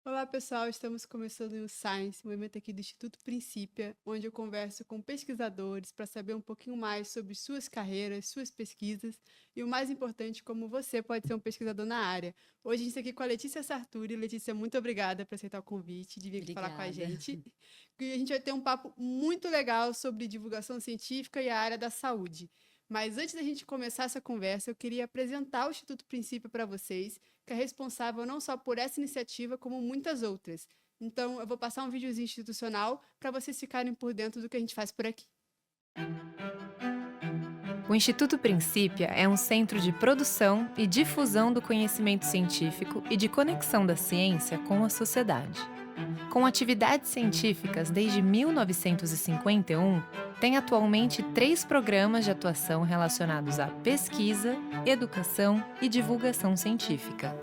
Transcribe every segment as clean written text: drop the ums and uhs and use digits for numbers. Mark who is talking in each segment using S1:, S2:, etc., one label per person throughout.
S1: Olá, pessoal. Estamos começando o Science, um evento aqui do Instituto Princípia, onde eu converso com pesquisadores para saber um pouquinho mais sobre suas carreiras, suas pesquisas e, o mais importante, como você pode ser um pesquisador na área. Hoje a gente está aqui com a Letícia Sarturi. Letícia, muito obrigada por aceitar o convite de vir aqui falar com a
S2: Obrigada.
S1: gente. E a gente vai ter um papo muito legal sobre divulgação científica e a área da saúde. Mas antes da gente começar essa conversa, eu queria apresentar o Instituto Princípio para vocês, que é responsável não só por essa iniciativa, como muitas outras. Então, eu vou passar um videozinho institucional para vocês ficarem por dentro do que a gente faz por aqui.
S3: O Instituto Princípia é um centro de produção e difusão do conhecimento científico e de conexão da ciência com a sociedade. Com atividades científicas desde 1951, tem atualmente 3 programas de atuação relacionados à pesquisa, educação e divulgação científica.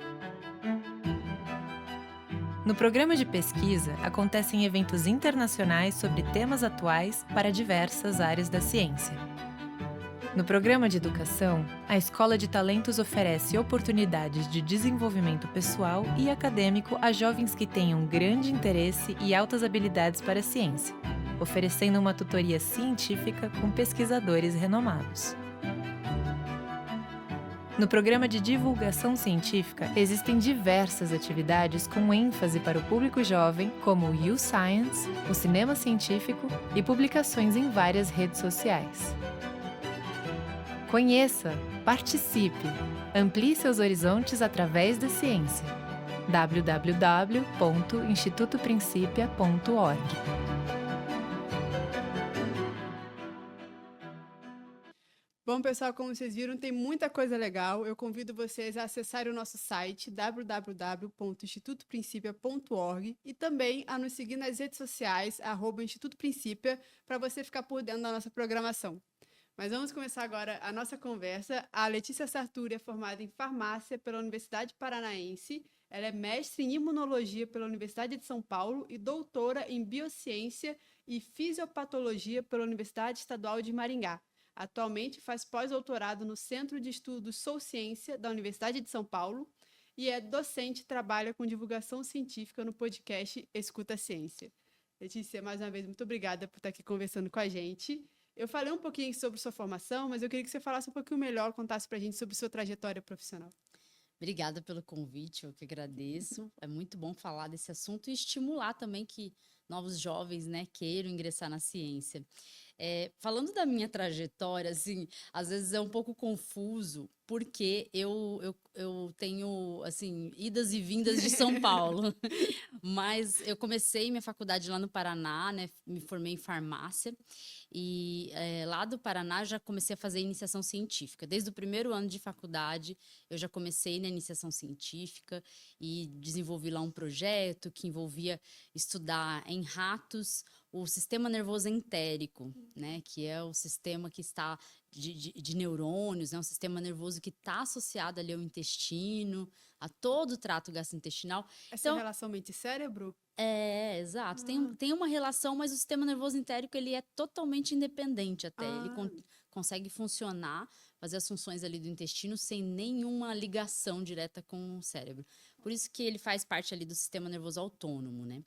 S3: No programa de pesquisa, acontecem eventos internacionais sobre temas atuais para diversas áreas da ciência. No programa de educação, a Escola de Talentos oferece oportunidades de desenvolvimento pessoal e acadêmico a jovens que tenham grande interesse e altas habilidades para a ciência, oferecendo uma tutoria científica com pesquisadores renomados. No programa de divulgação científica, existem diversas atividades com ênfase para o público jovem, como o YouScience, o cinema científico e publicações em várias redes sociais. Conheça, participe, amplie seus horizontes através da ciência. www.institutoprincipia.org.
S1: Bom, pessoal, como vocês viram, tem muita coisa legal. Eu convido vocês a acessarem o nosso site www.institutoprincipia.org e também a nos seguir nas redes sociais, @Instituto Princípia, para você ficar por dentro da nossa programação. Mas vamos começar agora a nossa conversa. A Letícia Sarturi é formada em farmácia pela Universidade Paranaense. Ela é mestre em imunologia pela Universidade de São Paulo e doutora em biociência e fisiopatologia pela Universidade Estadual de Maringá. Atualmente faz pós-doutorado no Centro de Estudos Sou Ciência da Universidade de São Paulo e é docente e trabalha com divulgação científica no podcast Escuta a Ciência. Letícia, mais uma vez, muito obrigada por estar aqui conversando com a gente. Eu falei um pouquinho sobre sua formação, mas eu queria que você falasse um pouquinho melhor, contasse para a gente sobre sua trajetória profissional.
S2: Obrigada pelo convite, eu que agradeço. É muito bom falar desse assunto e estimular também que novos jovens, né, queiram ingressar na ciência. Falando da minha trajetória, assim, às vezes é um pouco confuso, porque eu tenho, assim, idas e vindas de São Paulo. Mas eu comecei minha faculdade lá no Paraná, né? Me formei em farmácia e lá do Paraná já comecei a fazer iniciação científica. Desde o primeiro ano de faculdade eu já comecei na iniciação científica e desenvolvi lá um projeto que envolvia estudar em ratos o sistema nervoso entérico, né? Que é o sistema que está de neurônios, né? Um sistema nervoso que está associado ali ao intestino, a todo o trato gastrointestinal.
S1: Essa
S2: Então,
S1: relação mente-cérebro?
S2: exato.
S1: Ah,
S2: Tem uma relação, mas o sistema nervoso entérico ele é totalmente independente até. Ele
S1: ah,
S2: consegue funcionar, fazer as funções ali do intestino sem nenhuma ligação direta com o cérebro. Por isso que ele faz parte ali do sistema nervoso autônomo, né?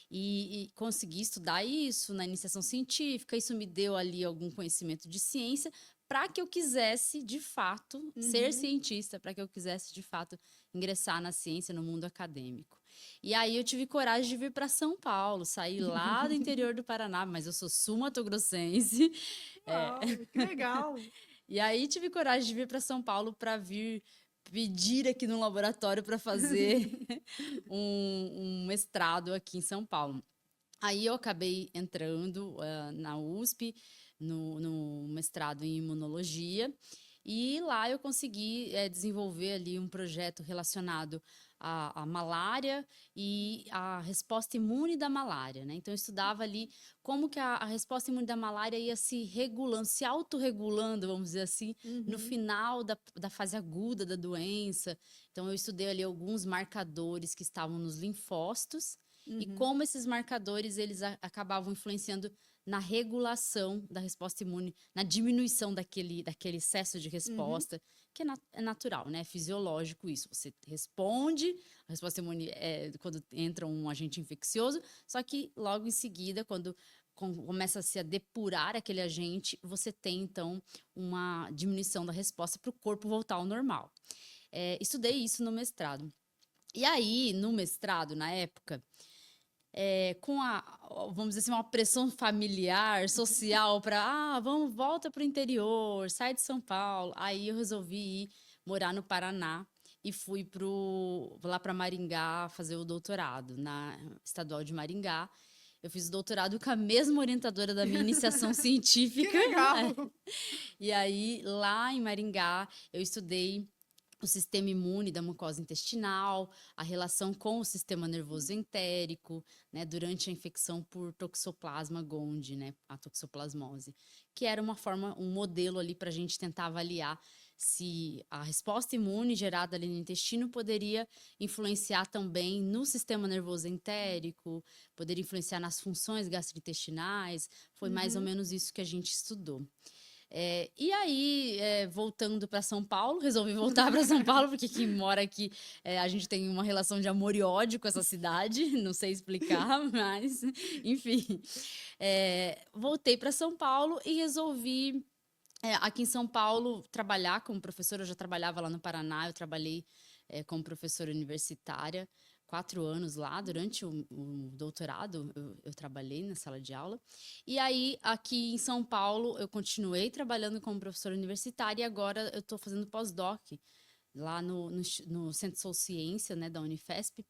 S2: E consegui estudar isso na iniciação científica, isso me deu ali algum conhecimento de ciência para que eu quisesse, de fato, ser
S1: uhum.
S2: cientista, para que eu quisesse, de fato, ingressar na ciência, no mundo acadêmico. E aí eu tive coragem de vir para São Paulo, sair lá do interior do Paraná, mas eu sou sul-mato-grossense. É.
S1: Uau, que legal!
S2: E aí tive coragem de vir para São Paulo para vir pedir aqui no laboratório para fazer um mestrado aqui em São Paulo. Aí eu acabei entrando na USP, no mestrado em imunologia, e lá eu consegui desenvolver ali um projeto relacionado à malária e à resposta imune da malária, né? Então eu estudava ali como que a resposta imune da malária ia se regulando, se autorregulando, vamos dizer assim, no
S1: Uhum.
S2: final da fase aguda da doença. Então eu estudei ali alguns marcadores que estavam nos linfócitos, e como esses marcadores eles acabavam influenciando na regulação da resposta imune, na diminuição daquele excesso de resposta, que é natural, né? É fisiológico isso. Você responde, a resposta imune é quando entra um agente infeccioso, só que logo em seguida, quando começa-se a depurar aquele agente, você tem, então, uma diminuição da resposta para o corpo voltar ao normal. Estudei isso no mestrado. E aí, no mestrado, na época, com vamos dizer assim, uma pressão familiar, social, para, volta para o interior, sai de São Paulo. Aí eu resolvi ir morar no Paraná e fui lá para Maringá fazer o doutorado, na Estadual de Maringá. Eu fiz o doutorado com a mesma orientadora da minha iniciação científica.
S1: Que legal!
S2: E aí, lá em Maringá, eu estudei o sistema imune da mucosa intestinal, a relação com o sistema nervoso entérico, né, durante a infecção por Toxoplasma gondii, né, a toxoplasmose, que era um modelo ali para a gente tentar avaliar se a resposta imune gerada ali no intestino poderia influenciar também no sistema nervoso entérico, poderia influenciar nas funções gastrointestinais. Foi mais ou menos isso que a gente estudou. E aí, voltando para São Paulo, resolvi voltar para São Paulo, porque quem mora aqui, a gente tem uma relação de amor e ódio com essa cidade, não sei explicar, mas, enfim. Voltei para São Paulo e resolvi, aqui em São Paulo, trabalhar como professora. Eu já trabalhava lá no Paraná, eu trabalhei como professora universitária, 4 anos lá, durante o doutorado, eu trabalhei na sala de aula. E aí, aqui em São Paulo, eu continuei trabalhando como professora universitária e agora eu estou fazendo pós-doc lá no Centro Sou Ciência, né, da Unifesp.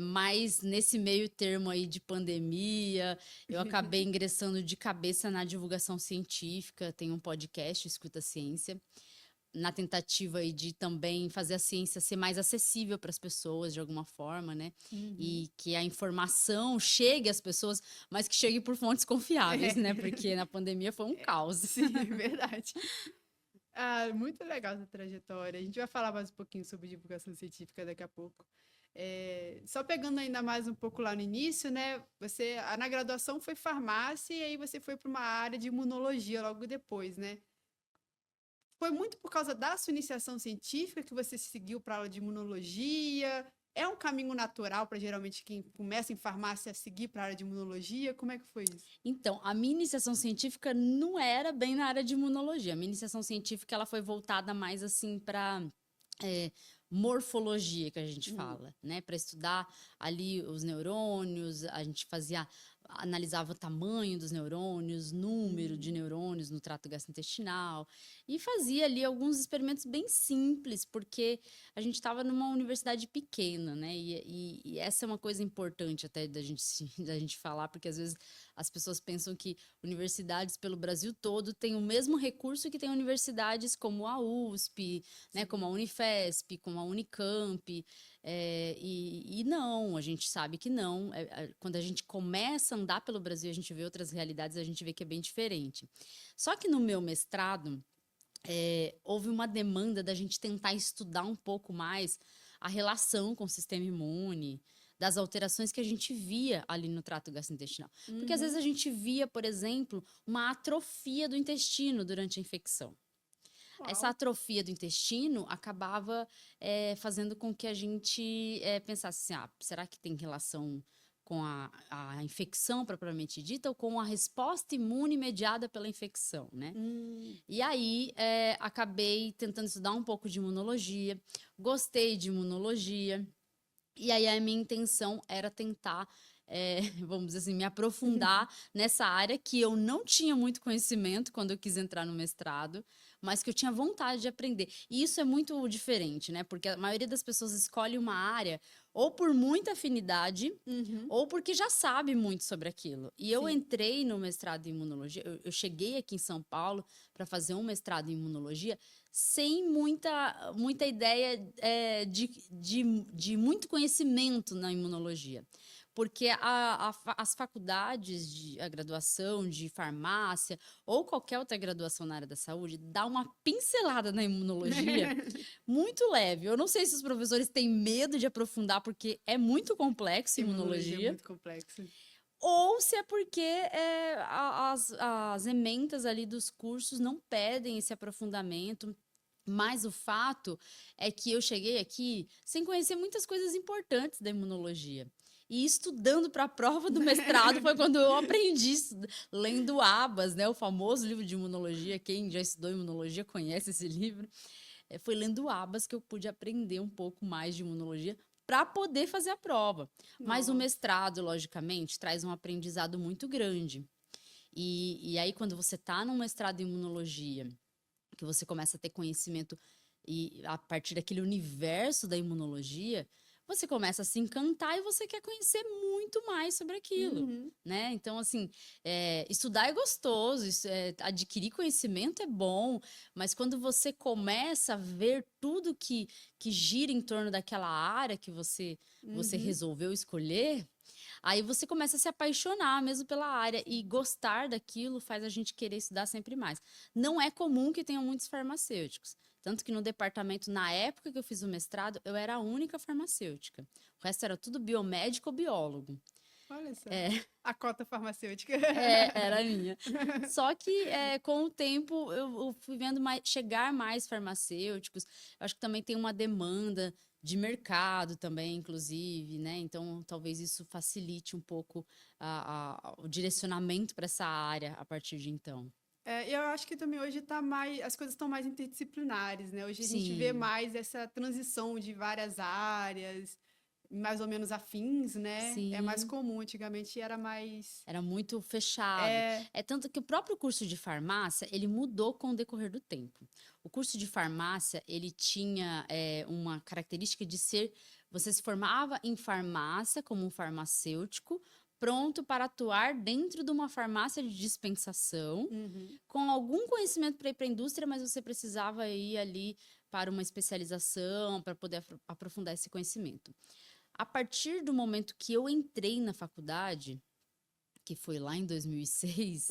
S2: Mas nesse meio termo aí de pandemia, eu acabei ingressando de cabeça na divulgação científica, tem um podcast, Escuta Ciência, na tentativa aí de também fazer a ciência ser mais acessível para as pessoas de alguma forma, né? E que a informação chegue às pessoas, mas que chegue por fontes confiáveis, né? Porque na pandemia foi um caos.
S1: Sim, é verdade. Muito legal essa trajetória. A gente vai falar mais um pouquinho sobre divulgação científica daqui a pouco. Só pegando ainda mais um pouco lá no início, né? Você, na graduação foi farmácia e aí você foi para uma área de imunologia logo depois, né? Foi muito por causa da sua iniciação científica que você seguiu para a aula de imunologia? É um caminho natural para geralmente quem começa em farmácia a seguir para a área de imunologia? Como é que foi isso?
S2: Então, a minha iniciação científica não era bem na área de imunologia. A minha iniciação científica ela foi voltada mais assim para morfologia, que a gente fala, né? Para estudar ali os neurônios, a gente analisava o tamanho dos neurônios, número de neurônios no trato gastrointestinal e fazia ali alguns experimentos bem simples, porque a gente estava numa universidade pequena, né? E essa é uma coisa importante até da gente falar, porque às vezes as pessoas pensam que universidades pelo Brasil todo têm o mesmo recurso que tem universidades como a USP, né? Como a Unifesp, como a Unicamp. E não, a gente sabe que não. Quando a gente começa a andar pelo Brasil, a gente vê outras realidades, a gente vê que é bem diferente. Só que no meu mestrado, houve uma demanda da gente tentar estudar um pouco mais a relação com o sistema imune, das alterações que a gente via ali no trato gastrointestinal. Porque às vezes a gente via, por exemplo, uma atrofia do intestino durante a infecção. Essa atrofia do intestino acabava fazendo com que a gente pensasse assim, será que tem relação com a infecção propriamente dita ou com a resposta imune mediada pela infecção, né? E aí, acabei tentando estudar um pouco de imunologia, gostei de imunologia, e aí a minha intenção era tentar, vamos dizer assim, me aprofundar nessa área que eu não tinha muito conhecimento quando eu quis entrar no mestrado, mas que eu tinha vontade de aprender. E isso é muito diferente, né? Porque a maioria das pessoas escolhe uma área ou por muita afinidade, ou porque já sabe muito sobre aquilo. E eu entrei no mestrado em imunologia, eu cheguei aqui em São Paulo para fazer um mestrado em imunologia sem muita ideia de muito conhecimento na imunologia. porque as faculdades a graduação de farmácia ou qualquer outra graduação na área da saúde dá uma pincelada na imunologia muito leve. Eu não sei se os professores têm medo de aprofundar, porque é muito complexo imunologia.
S1: É muito complexo.
S2: Ou se é porque as ementas ali dos cursos não pedem esse aprofundamento. Mas o fato é que eu cheguei aqui sem conhecer muitas coisas importantes da imunologia. E estudando para a prova do mestrado foi quando eu aprendi, lendo Abas, né, o famoso livro de imunologia. Quem já estudou imunologia conhece esse livro. Foi lendo Abas que eu pude aprender um pouco mais de imunologia para poder fazer a prova. Mas o mestrado, logicamente, traz um aprendizado muito grande. E aí, quando você está num mestrado em imunologia, que você começa a ter conhecimento e a partir daquele universo da imunologia, você começa a se encantar e você quer conhecer muito mais sobre aquilo, né? Então, assim, estudar é gostoso, adquirir conhecimento é bom, mas quando você começa a ver tudo que gira em torno daquela área que você resolveu escolher, aí você começa a se apaixonar mesmo pela área e gostar daquilo faz a gente querer estudar sempre mais. Não é comum que tenham muitos farmacêuticos. Tanto que no departamento, na época que eu fiz o mestrado, eu era a única farmacêutica. O resto era tudo biomédico ou biólogo.
S1: Olha só, a cota farmacêutica.
S2: Era minha. Só que com o tempo eu fui vendo chegar mais farmacêuticos. Eu acho que também tem uma demanda de mercado também, inclusive, né? Então, talvez isso facilite um pouco o direcionamento para essa área a partir de então.
S1: Eu acho que também hoje as coisas estão mais interdisciplinares, né? Hoje a gente vê mais essa transição de várias áreas, mais ou menos afins, né?
S2: Sim.
S1: É mais comum, antigamente era mais...
S2: Era muito fechado. É tanto que o próprio curso de farmácia, ele mudou com o decorrer do tempo. O curso de farmácia, ele tinha uma característica de ser... Você se formava em farmácia como um farmacêutico, pronto para atuar dentro de uma farmácia de dispensação, com algum conhecimento para ir para a indústria, mas você precisava ir ali para uma especialização, para poder aprofundar esse conhecimento. A partir do momento que eu entrei na faculdade, que foi lá em 2006,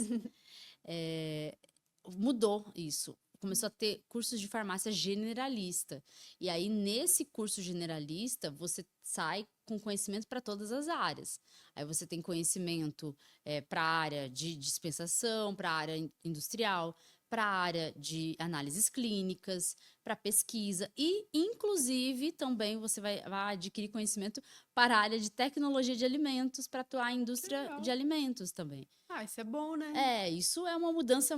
S2: mudou isso. Começou a ter cursos de farmácia generalista. E aí, nesse curso generalista, você sai com conhecimento para todas as áreas. Aí você tem conhecimento para a área de dispensação, para a área industrial, para a área de análises clínicas, para pesquisa e, inclusive, também você vai adquirir conhecimento para a área de tecnologia de alimentos, para atuar em indústria de alimentos também.
S1: Ah, isso é bom, né?
S2: Isso é uma mudança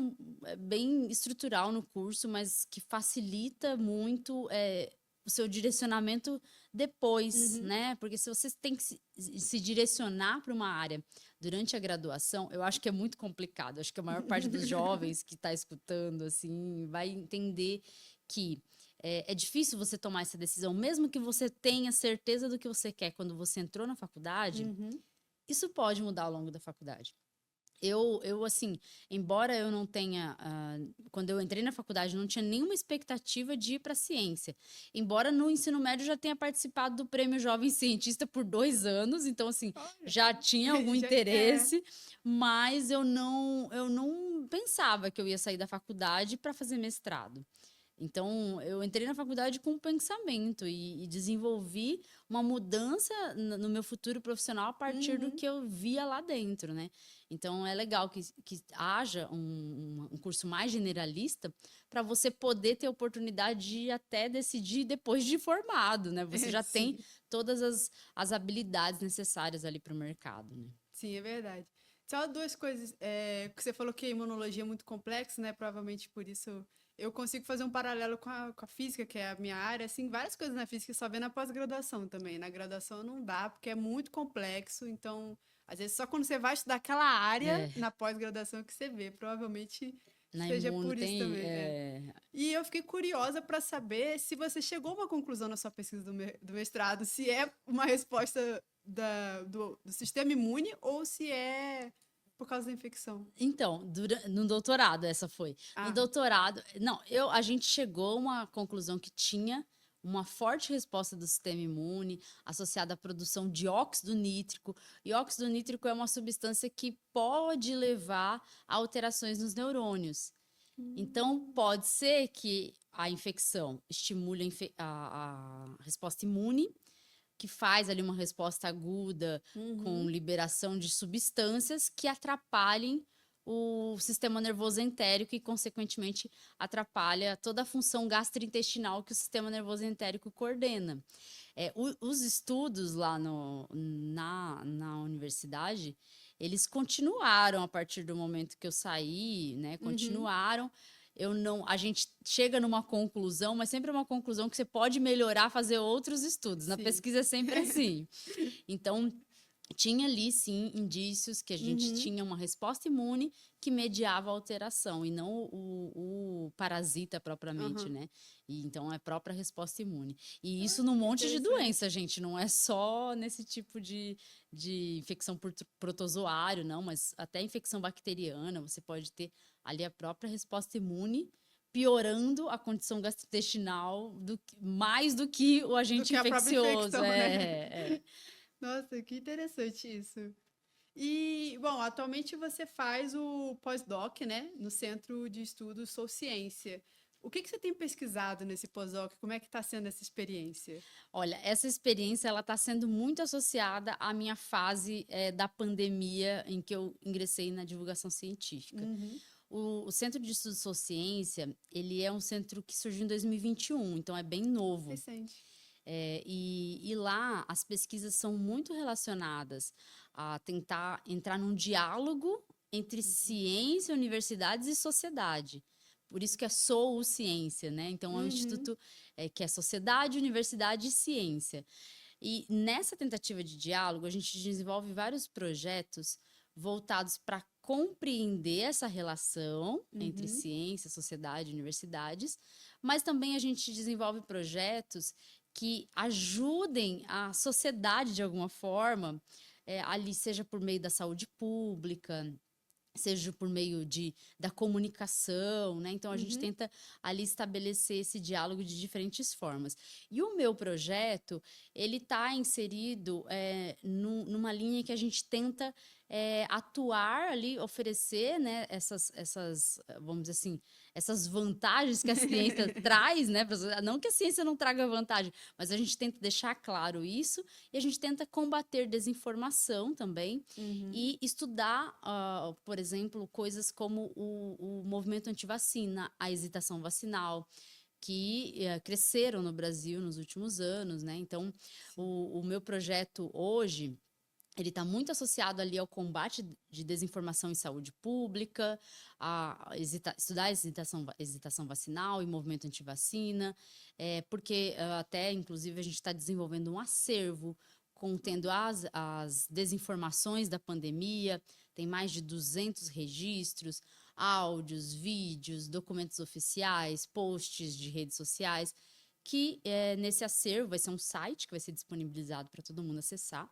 S2: bem estrutural no curso, mas que facilita muito o seu direcionamento depois, né? Porque se você tem que se direcionar para uma área durante a graduação, eu acho que é muito complicado. Eu acho que a maior parte dos jovens que está escutando, assim, vai entender que é difícil você tomar essa decisão, mesmo que você tenha certeza do que você quer quando você entrou na faculdade, isso pode mudar ao longo da faculdade. Eu assim, embora eu não tenha, quando eu entrei na faculdade, não tinha nenhuma expectativa de ir para a ciência. Embora no ensino médio eu já tenha participado do Prêmio Jovem Cientista por 2 anos, então assim, já tinha algum interesse, mas eu não pensava que eu ia sair da faculdade para fazer mestrado. Então, eu entrei na faculdade com um pensamento e desenvolvi uma mudança no meu futuro profissional a partir do que eu via lá dentro, né? Então, é legal que haja um curso mais generalista para você poder ter oportunidade de até decidir depois de formado, né? Você já tem todas as habilidades necessárias ali para o mercado, né?
S1: Sim, é verdade. Só 2 coisas. Que você falou que a imunologia é muito complexa, né? Provavelmente por isso... Eu consigo fazer um paralelo com a física, que é a minha área, assim, várias coisas na física só vê na pós-graduação também. Na graduação não dá, porque é muito complexo, então, às vezes, só quando você vai estudar aquela área na pós-graduação que você vê, provavelmente seja por isso também. E eu fiquei curiosa para saber se você chegou a uma conclusão na sua pesquisa do mestrado, se é uma resposta do sistema imune ou se é... por causa da infecção.
S2: Então, no doutorado, essa foi. No doutorado, a gente chegou a uma conclusão que tinha uma forte resposta do sistema imune associada à produção de óxido nítrico. E óxido nítrico é uma substância que pode levar a alterações nos neurônios. Então, pode ser que a infecção estimule a resposta imune, que faz ali uma resposta aguda com liberação de substâncias que atrapalhem o sistema nervoso entérico e, consequentemente, atrapalha toda a função gastrointestinal que o sistema nervoso entérico coordena. Os estudos lá na universidade, eles continuaram a partir do momento que eu saí, né? Continuaram. A gente chega numa conclusão, mas sempre é uma conclusão que você pode melhorar, fazer outros estudos. Na pesquisa é sempre assim. Então, tinha ali, sim, indícios que a gente tinha uma resposta imune que mediava a alteração, e não o parasita propriamente, né? E, então, é a própria resposta imune. E isso num monte de doença, gente. Não é só nesse tipo de infecção por protozoário, não, mas até infecção bacteriana, você pode ter ali a própria resposta imune piorando a condição gastrointestinal mais do que o agente infeccioso.
S1: Né? Nossa, que interessante isso. E, bom, atualmente você faz o pós-doc, né, no Centro de Estudos Sou Ciência. O que você tem pesquisado nesse pós-doc? Como é que está sendo essa experiência?
S2: Olha, essa experiência ela está sendo muito associada à minha fase da pandemia em que eu ingressei na divulgação científica. O Centro de Estudos Sou Ciência, ele é um centro que surgiu em 2021, então é bem novo.
S1: Recente.
S2: E lá as pesquisas são muito relacionadas a tentar entrar num diálogo entre ciência, universidades e sociedade. Por isso que é Sou Ciência, né? Então é um instituto que é sociedade, universidade e ciência. E nessa tentativa de diálogo, a gente desenvolve vários projetos voltados para compreender essa relação entre ciência, sociedade e universidades, mas também a gente desenvolve projetos que ajudem a sociedade de alguma forma, ali seja por meio da saúde pública, seja por meio da comunicação, né? Então, a gente tenta ali estabelecer esse diálogo de diferentes formas. E o meu projeto, ele está inserido numa linha que a gente tenta atuar ali, oferecer, né, essas, vamos dizer assim, essas vantagens que a ciência traz, né? Não que a ciência não traga vantagem, mas a gente tenta deixar claro isso e a gente tenta combater desinformação também e estudar, por exemplo, coisas como o movimento antivacina, a hesitação vacinal, que cresceram no Brasil nos últimos anos, né? Então, o meu projeto hoje, ele está muito associado ali ao combate de desinformação em saúde pública, estudar a hesitação vacinal e movimento antivacina, porque até, inclusive, a gente está desenvolvendo um acervo contendo as desinformações da pandemia, tem mais de 200 registros, áudios, vídeos, documentos oficiais, posts de redes sociais, que nesse acervo vai ser um site que vai ser disponibilizado para todo mundo acessar.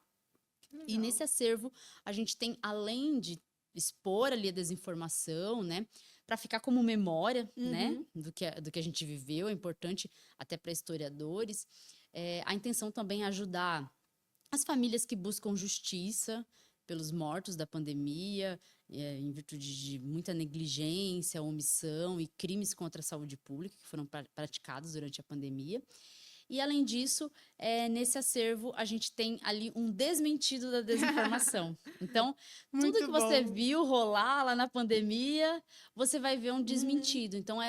S2: E nesse acervo, a gente tem, além de expor ali a desinformação, né, para ficar como memória, né, do que a gente viveu, é importante até para historiadores. A intenção também é ajudar as famílias que buscam justiça pelos mortos da pandemia, em virtude de muita negligência, omissão e crimes contra a saúde pública que foram praticados durante a pandemia. E, além disso, nesse acervo, a gente tem ali um desmentido da desinformação. Então, tudo que você viu rolar lá na pandemia, você vai ver um desmentido. Então,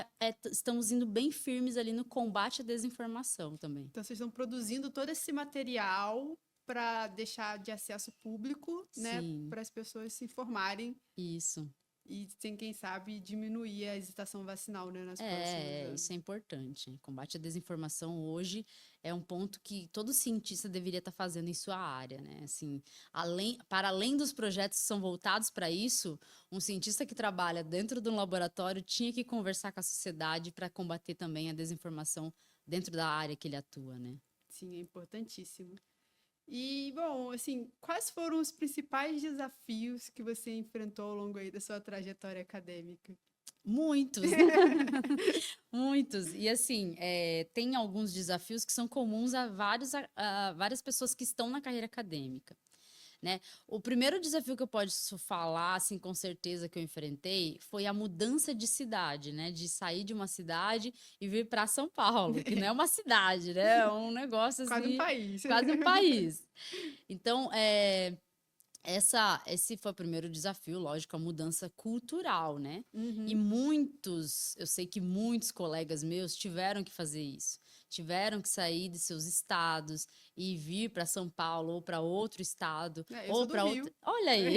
S2: estamos indo bem firmes ali no combate à desinformação também.
S1: Então, vocês estão produzindo todo esse material para deixar de acesso público, né? Para as pessoas se informarem.
S2: Isso.
S1: E sem, quem sabe, diminuir a hesitação vacinal, né, nas próximas anos.
S2: Isso é importante. Combate à desinformação hoje é um ponto que todo cientista deveria estar fazendo em sua área, né? Assim, para além dos projetos que são voltados para isso, um cientista que trabalha dentro de um laboratório tinha que conversar com a sociedade para combater também a desinformação dentro da área que ele atua, né?
S1: Sim, é importantíssimo. E, bom, assim, quais foram os principais desafios que você enfrentou ao longo aí da sua trajetória acadêmica?
S2: Muitos, muitos. E assim, tem alguns desafios que são comuns a várias pessoas que estão na carreira acadêmica, né? O primeiro desafio que eu posso falar, assim, com certeza que eu enfrentei, foi a mudança de cidade, né? De sair de uma cidade e vir para São Paulo, que não é uma cidade, né? É um negócio
S1: Quase um
S2: assim,
S1: país.
S2: quase um país. Então, esse foi o primeiro desafio, lógico, a mudança cultural, né? E
S1: Uhum.
S2: eu sei que muitos colegas meus tiveram que fazer isso. Tiveram que sair de seus estados e vir para São Paulo ou para outro estado
S1: Eu
S2: ou
S1: sou do
S2: para outra.
S1: Rio.
S2: Olha aí,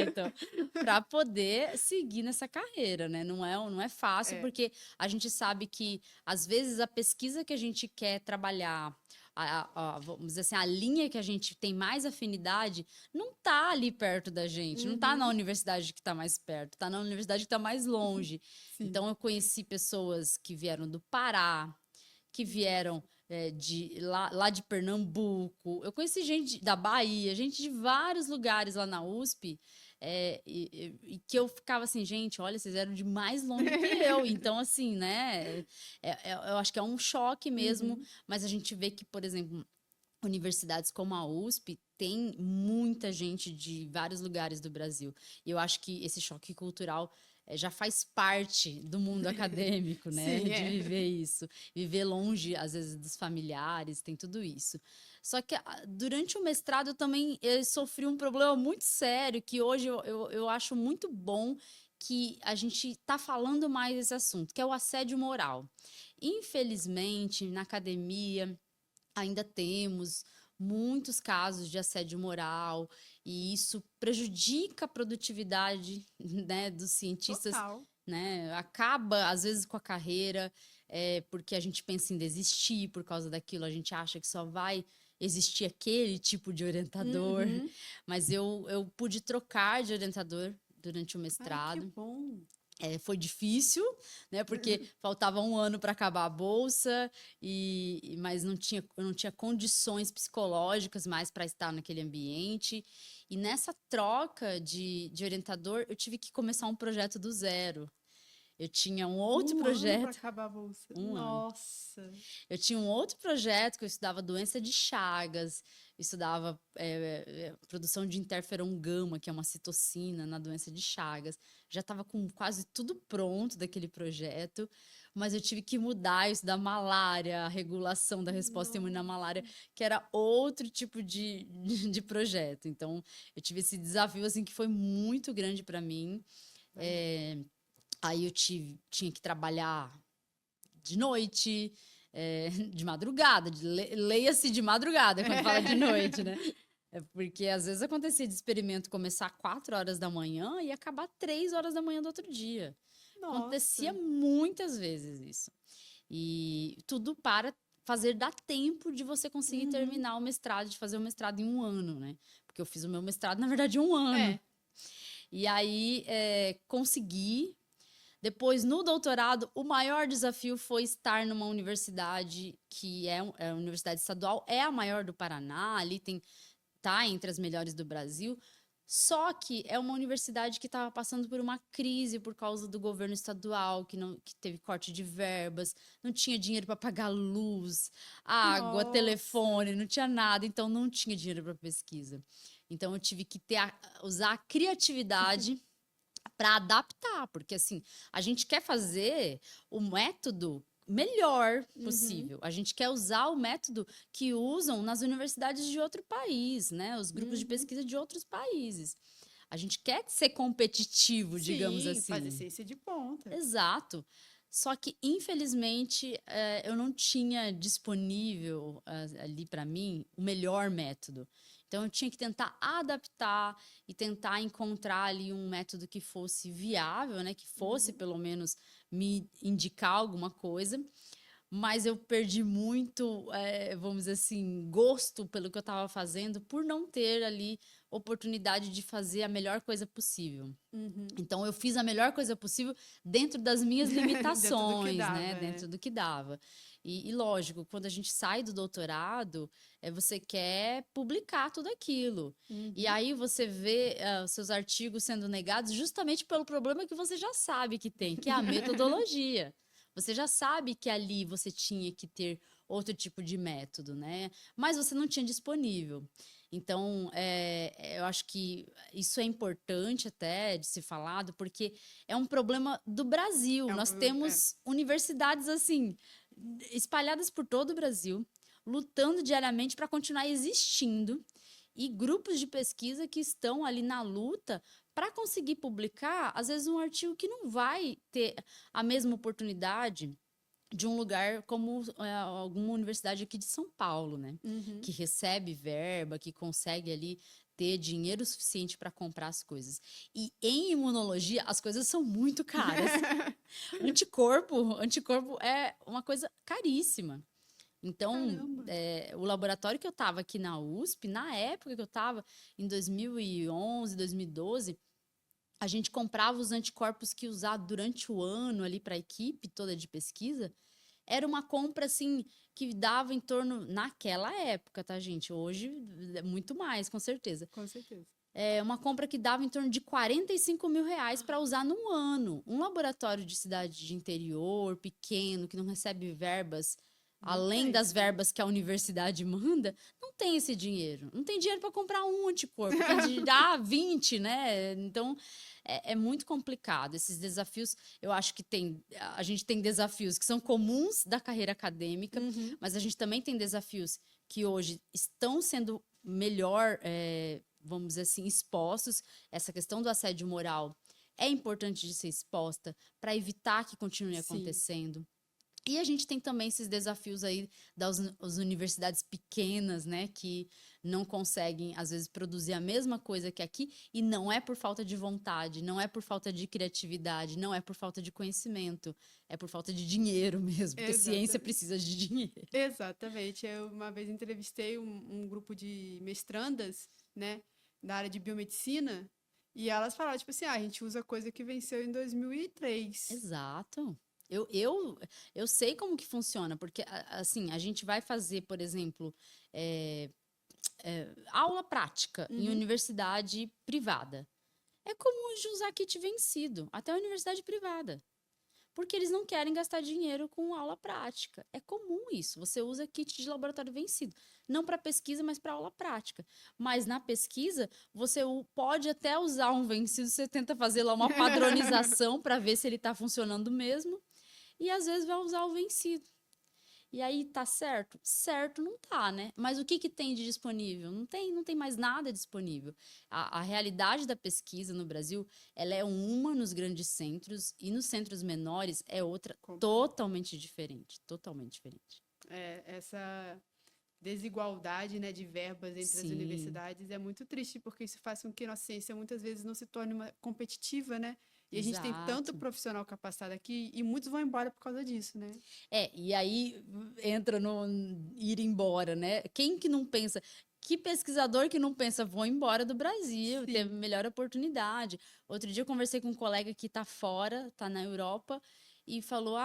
S2: então, para poder seguir nessa carreira, né? Não é fácil,
S1: É.
S2: porque a gente sabe que às vezes a pesquisa que a gente quer trabalhar, vamos dizer assim, a linha que a gente tem mais afinidade não tá ali perto da gente, não tá na
S1: Uhum.
S2: universidade que tá mais perto, tá na universidade que tá mais longe.
S1: Sim.
S2: Então, eu conheci pessoas que vieram do Pará, que vieram lá de Pernambuco. Eu conheci gente da Bahia, gente de vários lugares lá na USP, e que eu ficava assim, gente, olha, vocês eram de mais longe que eu. Então, assim, né? Eu acho que é um choque mesmo,
S1: Uhum.
S2: mas a gente vê que, por exemplo, universidades como a USP tem muita gente de vários lugares do Brasil. E eu acho que esse choque cultural já faz parte do mundo acadêmico, né?
S1: Sim,
S2: De
S1: é.
S2: viver isso. Viver longe, às vezes, dos familiares, tem tudo isso. Só que durante o mestrado eu também sofri um problema muito sério, que hoje eu acho muito bom que a gente está falando mais desse assunto, que é o assédio moral. Infelizmente, na academia, ainda temos muitos casos de assédio moral e isso prejudica a produtividade, né, dos cientistas,
S1: Total.
S2: né? Acaba às vezes com a carreira, porque a gente pensa em desistir por causa daquilo, a gente acha que só vai existir aquele tipo de orientador,
S1: Uhum.
S2: mas eu pude trocar de orientador durante o
S1: Ai, que
S2: mestrado.
S1: bom.
S2: Foi difícil, né? Porque faltava um ano para acabar a bolsa, mas eu não tinha condições psicológicas mais para estar naquele ambiente. E nessa troca de orientador, eu tive que começar um projeto do zero. Eu tinha um outro
S1: 1 ano para
S2: projeto,
S1: acabar a bolsa.
S2: um ano.
S1: Nossa.
S2: Eu tinha um outro projeto que eu estudava doença de Chagas, estudava produção de interferon gama, que é uma citocina na doença de Chagas. Já estava com quase tudo pronto daquele projeto, mas eu tive que mudar isso da malária, a regulação da resposta imune à malária,
S1: Nossa.
S2: que era outro tipo de projeto. Então, eu tive esse desafio assim que foi muito grande para mim. É, aí tinha que trabalhar de noite, de madrugada, leia-se de madrugada quando fala de noite, né? Porque às vezes acontecia de experimento começar 4 horas da manhã e acabar 3 horas da manhã do outro dia. Acontecia
S1: Nossa.
S2: muitas vezes isso. E tudo para fazer dar tempo de você conseguir
S1: Uhum.
S2: terminar o mestrado, de fazer o mestrado em um ano, né? Porque eu fiz o meu mestrado, na verdade, em um ano.
S1: É.
S2: E aí consegui. Depois, no doutorado, o maior desafio foi estar numa universidade que é a universidade estadual, é a maior do Paraná, ali tá entre as melhores do Brasil. Só que é uma universidade que estava passando por uma crise por causa do governo estadual, que teve corte de verbas, não tinha dinheiro para pagar luz, água,
S1: Nossa.
S2: telefone, não tinha nada, então não tinha dinheiro para pesquisa. Então eu tive que usar a criatividade para adaptar, porque assim, a gente quer fazer o método melhor
S1: Uhum.
S2: possível. A gente quer usar o método que usam nas universidades de outro país, né? Os grupos de
S1: Uhum.
S2: pesquisa de outros países. A gente quer ser competitivo, digamos
S1: Sim, fazer
S2: assim.
S1: ciência de ponta.
S2: Exato. Só que, infelizmente, eu não tinha disponível ali para mim o melhor método. Então, eu tinha que tentar adaptar e tentar encontrar ali um método que fosse viável, né? Que fosse,
S1: Uhum.
S2: pelo menos, me indicar alguma coisa. Mas eu perdi muito, vamos dizer assim, gosto pelo que eu estava fazendo por não ter ali oportunidade de fazer a melhor coisa possível.
S1: Uhum.
S2: Então, eu fiz a melhor coisa possível dentro das minhas limitações, né? Dentro do que dava. E lógico, quando a gente sai do doutorado, você quer publicar tudo aquilo.
S1: Uhum.
S2: E aí você vê seus artigos sendo negados justamente pelo problema que você já sabe que tem, que é a metodologia. Você já sabe que ali você tinha que ter outro tipo de método, né? Mas você não tinha disponível. Então, eu acho que isso é importante até de ser falado, porque é um problema do Brasil. Nós temos universidades, assim, espalhadas por todo o Brasil, lutando diariamente para continuar existindo, e grupos de pesquisa que estão ali na luta para conseguir publicar, às vezes, um artigo que não vai ter a mesma oportunidade de um lugar como alguma universidade aqui de São Paulo, né?
S1: Uhum.
S2: Que recebe verba, que consegue ali ter dinheiro suficiente para comprar as coisas. E em imunologia, as coisas são muito caras. Anticorpo é uma coisa caríssima. Então, o laboratório que eu estava aqui na USP, na época que eu estava, em 2011, 2012, a gente comprava os anticorpos que usava durante o ano ali para a equipe toda de pesquisa. Era uma compra, assim, que dava em torno, naquela época, tá, gente? Hoje, muito mais, com certeza.
S1: Com certeza.
S2: É uma compra que dava em torno de R$45 mil para usar num ano. Um laboratório de cidade de interior, pequeno, que não recebe verbas, além das verbas que a universidade manda, não tem esse dinheiro. Não tem dinheiro para comprar um anticorpo, tem de dar 20, né? Então, é muito complicado. Esses desafios, eu acho que a gente tem desafios que são comuns da carreira acadêmica, mas a gente também tem desafios que hoje estão sendo melhor, vamos dizer assim, expostos. Essa questão do assédio moral é importante de ser exposta para evitar que continue acontecendo. E a gente tem também esses desafios aí das universidades pequenas, né, que não conseguem, às vezes, produzir a mesma coisa que aqui, e não é por falta de vontade, não é por falta de criatividade, não é por falta de conhecimento, é por falta de dinheiro mesmo, porque ciência precisa de dinheiro.
S1: Exatamente. Eu uma vez entrevistei um grupo de mestrandas, né, da área de biomedicina, e elas falaram, tipo assim, a gente usa coisa que venceu em 2003.
S2: Exato. Eu sei como que funciona, porque, assim, a gente vai fazer, por exemplo, aula prática em universidade privada. É comum de usar kit vencido, até a universidade privada. Porque eles não querem gastar dinheiro com aula prática. É comum isso. Você usa kit de laboratório vencido. Não para pesquisa, mas para aula prática. Mas na pesquisa, você pode até usar um vencido, você tenta fazer lá uma padronização para ver se ele está funcionando mesmo. E às vezes vai usar o vencido. E aí, tá certo? Certo não tá, né? Mas o que tem de disponível? Não tem mais nada disponível. A realidade da pesquisa no Brasil, ela é uma nos grandes centros, e nos centros menores é outra totalmente diferente. Totalmente diferente.
S1: Essa desigualdade, né, de verbas entre as universidades é muito triste, porque isso faz com que nossa ciência muitas vezes não se torne uma competitiva, né? E a gente tem tanto profissional capacitado aqui, e muitos vão embora por causa disso, né?
S2: E aí entra no ir embora, né? Quem que não pensa? Que pesquisador que não pensa, vou embora do Brasil, ter melhor oportunidade. Outro dia eu conversei com um colega que está fora, está na Europa, e falou,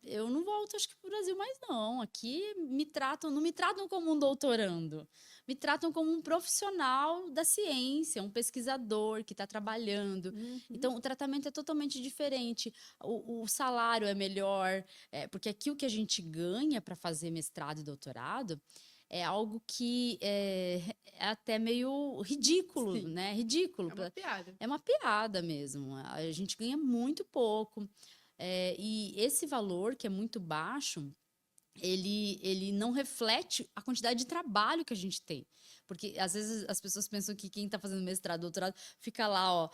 S2: eu não volto, acho que para o Brasil mais não. Aqui não me tratam como um doutorando, me tratam como um profissional da ciência, um pesquisador que está trabalhando. Então, o tratamento é totalmente diferente. O salário é melhor, porque aqui o que a gente ganha para fazer mestrado e doutorado é algo que é até meio ridículo, né? Ridículo.
S1: É uma piada.
S2: É uma piada mesmo. A gente ganha muito pouco. E esse valor, que é muito baixo, ele não reflete a quantidade de trabalho que a gente tem. Porque, às vezes, as pessoas pensam que quem está fazendo mestrado, doutorado, fica lá,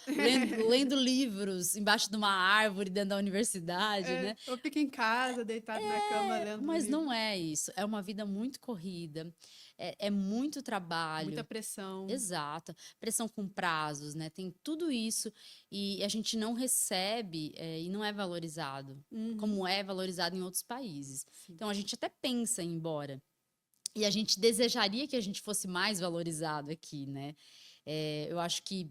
S2: lendo livros embaixo de uma árvore dentro da universidade, né?
S1: Ou fica em casa, deitado na cama, lendo
S2: Mas
S1: livro.
S2: não é isso. É uma vida muito corrida, é muito trabalho.
S1: Muita pressão.
S2: Exato. Pressão com prazos, né? Tem tudo isso e a gente não recebe e não é valorizado, como é valorizado em outros países. Então, a gente até pensa em ir embora. E a gente desejaria que a gente fosse mais valorizado aqui, né? Eu acho que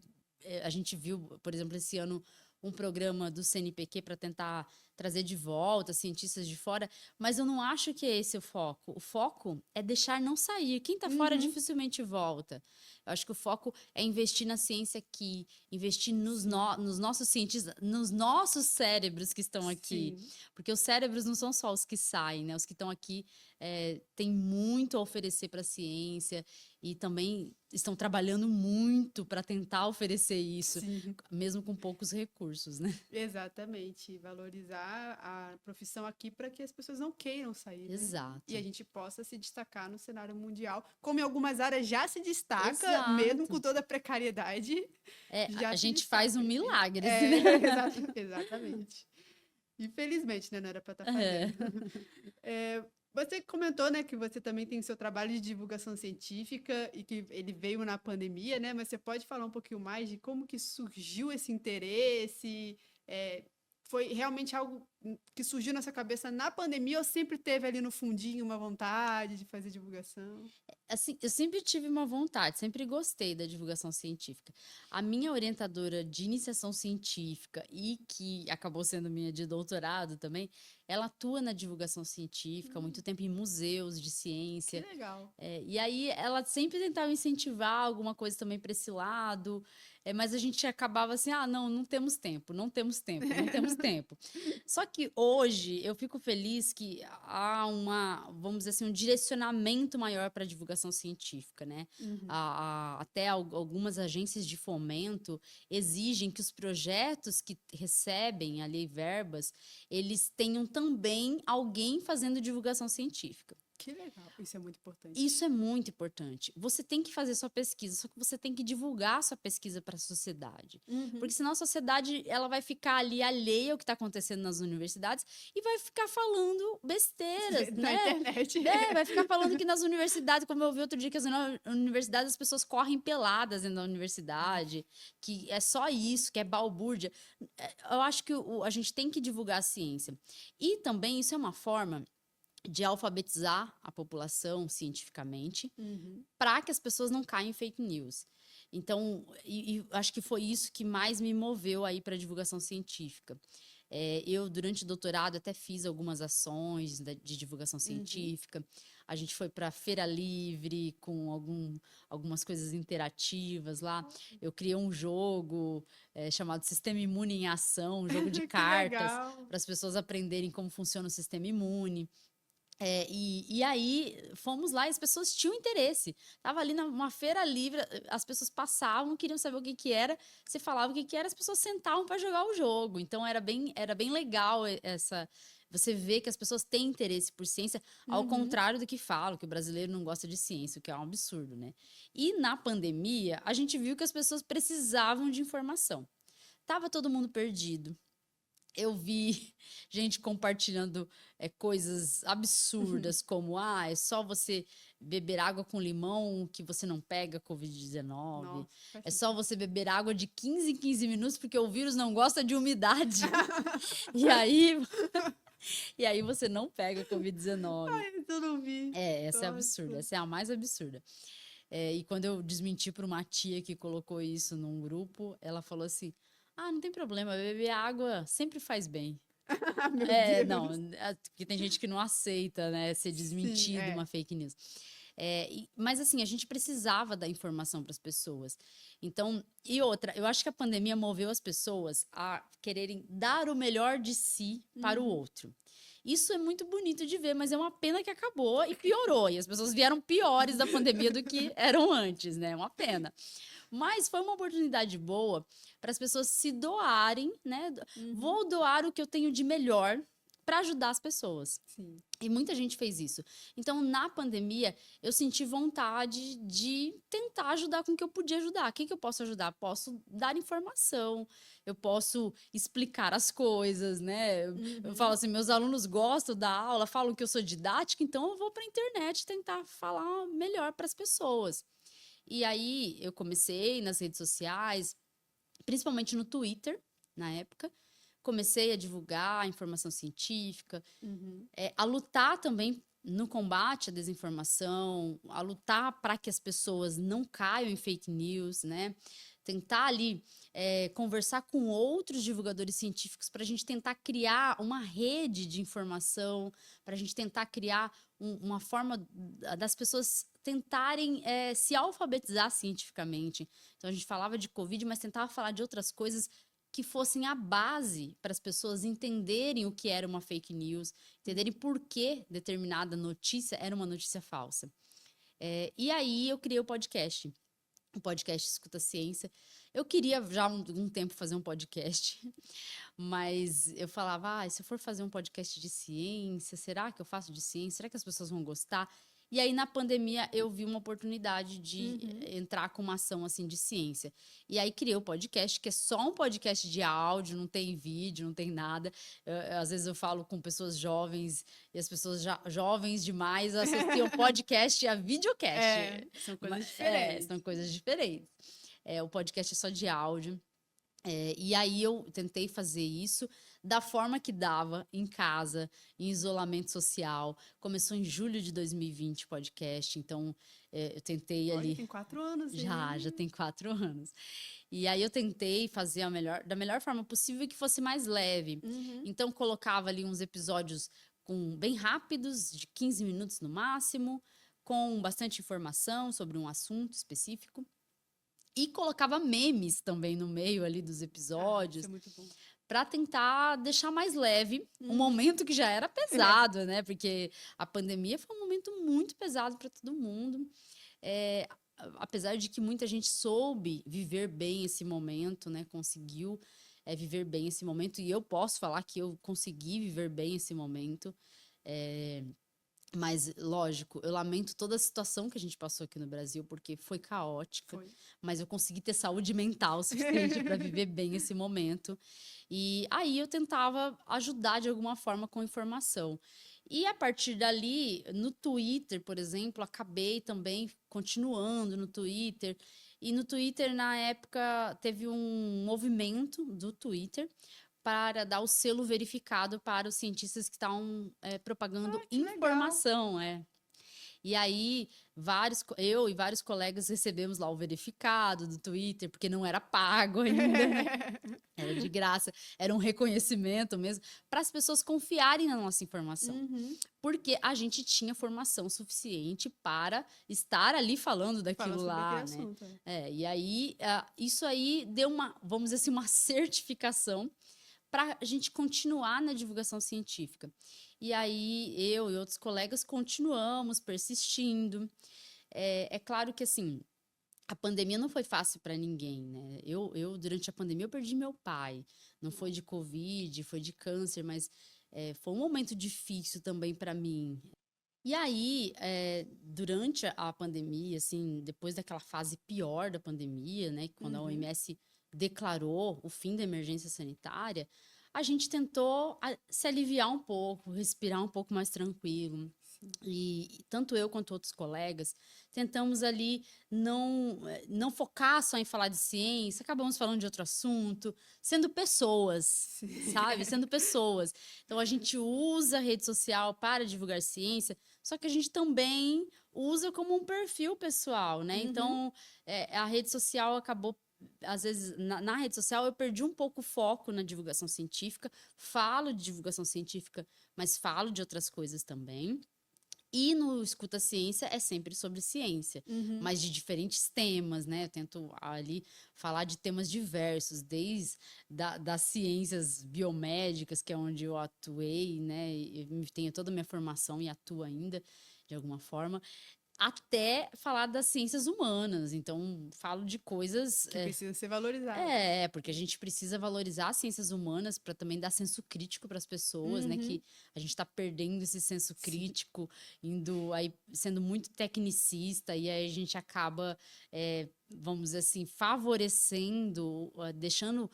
S2: a gente viu, por exemplo, esse ano, um programa do CNPq para tentar trazer de volta cientistas de fora, mas eu não acho que é esse o foco. O foco é deixar não sair. Quem está fora dificilmente volta. Eu acho que o foco é investir na ciência aqui, investir nos nossos cientistas, nos nossos cérebros que estão aqui.
S1: Sim.
S2: Porque os cérebros não são só os que saem, né? Os que estão aqui têm muito a oferecer para a ciência e também estão trabalhando muito para tentar oferecer isso,
S1: Sim.
S2: mesmo com poucos recursos, né?
S1: Exatamente. Valorizar a profissão aqui para que as pessoas não queiram sair, né?
S2: Exato.
S1: E a gente possa se destacar no cenário mundial, como em algumas áreas já se destaca,
S2: Exato.
S1: mesmo com toda a precariedade.
S2: A gente faz um milagre.
S1: Exatamente. Infelizmente, né? Não era para estar fazendo. Você comentou, né, que você também tem seu trabalho de divulgação científica e que ele veio na pandemia, né? Mas você pode falar um pouquinho mais de como que surgiu esse interesse? Foi realmente algo que surgiu na sua cabeça na pandemia ou sempre teve ali no fundinho uma vontade de fazer divulgação?
S2: Assim, eu sempre tive uma vontade, sempre gostei da divulgação científica. A minha orientadora de iniciação científica e que acabou sendo minha de doutorado também, ela atua na divulgação científica há muito tempo em museus de ciência.
S1: Que legal.
S2: E aí ela sempre tentava incentivar alguma coisa também para esse lado, mas a gente acabava assim, não temos tempo. Só que hoje eu fico feliz que há vamos dizer assim, um direcionamento maior para a divulgação científica, né? Até algumas agências de fomento exigem que os projetos que recebem ali verbas, eles tenham também alguém fazendo divulgação científica.
S1: Que legal, isso é muito importante.
S2: Isso é muito importante. Você tem que fazer sua pesquisa, só que você tem que divulgar sua pesquisa para a sociedade. Porque senão a sociedade ela vai ficar ali alheia ao que está acontecendo nas universidades e vai ficar falando besteiras,
S1: na
S2: né?
S1: internet.
S2: Vai ficar falando que nas universidades, como eu vi outro dia, que as universidades as pessoas correm peladas dentro da universidade, que é só isso, que é balbúrdia. Eu acho que a gente tem que divulgar a ciência. E também isso é uma forma de alfabetizar a população cientificamente, para que as pessoas não caiam em fake news. Então, acho que foi isso que mais me moveu aí para a divulgação científica. Eu, durante o doutorado, até fiz algumas ações de divulgação científica. A gente foi para Feira Livre com algumas coisas interativas lá. Eu criei um jogo chamado Sistema Imune em Ação, um jogo de cartas, para as pessoas aprenderem como funciona o sistema imune. E aí fomos lá e as pessoas tinham interesse. Tava ali numa feira livre, as pessoas passavam, queriam saber o que era. Você falava o que era, as pessoas sentavam para jogar o jogo. Então era bem legal você vê que as pessoas têm interesse por ciência, ao contrário do que falam, que o brasileiro não gosta de ciência, o que é um absurdo, né? E na pandemia, a gente viu que as pessoas precisavam de informação. Tava todo mundo perdido. Eu vi gente compartilhando coisas absurdas, como é só você beber água com limão que você não pega Covid-19. É só você beber água de 15 em 15 minutos porque o vírus não gosta de umidade. E aí você não pega Covid-19.
S1: Ai, eu não vi.
S2: Essa é absurda. Essa é a mais absurda. E quando eu desmenti para uma tia que colocou isso num grupo, ela falou assim: não tem problema, beber água sempre faz bem. Não, porque tem gente que não aceita, né, ser desmentido uma fake news. Mas assim, a gente precisava dar informação para as pessoas. Então, e outra, eu acho que a pandemia moveu as pessoas a quererem dar o melhor de si para o outro. Isso é muito bonito de ver, mas é uma pena que acabou e piorou. E as pessoas vieram piores da pandemia do que eram antes, né? É uma pena. Mas foi uma oportunidade boa para as pessoas se doarem, né? Vou doar o que eu tenho de melhor para ajudar as pessoas.
S1: Sim.
S2: E muita gente fez isso. Então, na pandemia, eu senti vontade de tentar ajudar com o que eu podia ajudar. Quem que eu posso ajudar? Posso dar informação, eu posso explicar as coisas, né? Eu falo assim, meus alunos gostam da aula, falam que eu sou didática, então eu vou para a internet tentar falar melhor para as pessoas. E aí, eu comecei nas redes sociais, principalmente no Twitter, na época. Comecei a divulgar a informação científica, a lutar também no combate à desinformação, a lutar para que as pessoas não caiam em fake news, né? Tentar ali conversar com outros divulgadores científicos para a gente tentar criar uma rede de informação, para a gente tentar criar uma forma das pessoas tentarem se alfabetizar cientificamente. Então, a gente falava de Covid, mas tentava falar de outras coisas que fossem a base para as pessoas entenderem o que era uma fake news, entenderem por que determinada notícia era uma notícia falsa. E aí eu criei o podcast Escuta Ciência. Eu queria já há um tempo fazer um podcast, mas eu falava, se eu for fazer um podcast de ciência, será que eu faço de ciência? Será que as pessoas vão gostar? E aí, na pandemia, eu vi uma oportunidade de entrar com uma ação, assim, de ciência. E aí, criei o podcast, que é só um podcast de áudio, não tem vídeo, não tem nada. Às vezes, eu falo com pessoas jovens, e as pessoas jovens demais assistiam podcast a videocast.
S1: São coisas diferentes.
S2: São coisas diferentes. O podcast é só de áudio. E aí, eu tentei fazer isso da forma que dava, em casa, em isolamento social. Começou em julho de 2020 o podcast, então eu tentei ali...
S1: Tem 4 anos.
S2: Já tem 4 anos. E aí eu tentei fazer da melhor forma possível, que fosse mais leve. Então colocava ali uns episódios bem rápidos, de 15 minutos no máximo, com bastante informação sobre um assunto específico. E colocava memes também no meio ali dos episódios.
S1: Isso é muito bom.
S2: Para tentar deixar mais leve um momento que já era pesado, né? Porque a pandemia foi um momento muito pesado para todo mundo. Apesar de que muita gente soube viver bem esse momento, né? Conseguiu viver bem esse momento. E eu posso falar que eu consegui viver bem esse momento. Mas, lógico, eu lamento toda a situação que a gente passou aqui no Brasil, porque foi caótica. Mas eu consegui ter saúde mental suficiente para viver bem esse momento. E aí eu tentava ajudar de alguma forma com informação. E a partir dali, no Twitter, por exemplo, acabei também continuando no Twitter. E no Twitter, na época, teve um movimento do Twitter para dar o selo verificado para os cientistas que estavam propagando informação. E aí, eu e vários colegas recebemos lá o verificado do Twitter, porque não era pago ainda, né? Era de graça, era um reconhecimento mesmo, para as pessoas confiarem na nossa informação. Porque a gente tinha formação suficiente para estar ali falando daquilo lá, né?
S1: Assunto,
S2: E aí, isso aí deu vamos dizer assim, uma certificação para a gente continuar na divulgação científica. E aí, eu e outros colegas continuamos persistindo. É claro que, assim, a pandemia não foi fácil para ninguém, né? Durante a pandemia, eu perdi meu pai. Não foi de Covid, foi de câncer, mas foi um momento difícil também para mim. E aí, durante a pandemia, assim, depois daquela fase pior da pandemia, né? Quando a OMS declarou o fim da emergência sanitária, a gente tentou se aliviar um pouco, respirar um pouco mais tranquilo. E tanto eu quanto outros colegas tentamos ali não focar só em falar de ciência, acabamos falando de outro assunto, sendo pessoas, sabe? Sendo pessoas. Então, a gente usa a rede social para divulgar ciência, só que a gente também usa como um perfil pessoal, né? Então, a rede social acabou... Às vezes, na rede social, eu perdi um pouco o foco na divulgação científica. Falo de divulgação científica, mas falo de outras coisas também. E no Escuta Ciência é sempre sobre ciência, mas de diferentes temas, né? Eu tento ali falar de temas diversos, desde das ciências biomédicas, que é onde eu atuei, né? Eu tenho toda a minha formação e atuo ainda, de alguma forma, até falar das ciências humanas. Então, falo de coisas...
S1: que precisam ser valorizadas.
S2: Porque a gente precisa valorizar as ciências humanas para também dar senso crítico para as pessoas, né? Que a gente está perdendo esse senso crítico, sendo muito tecnicista, e aí a gente acaba, vamos dizer assim, favorecendo, deixando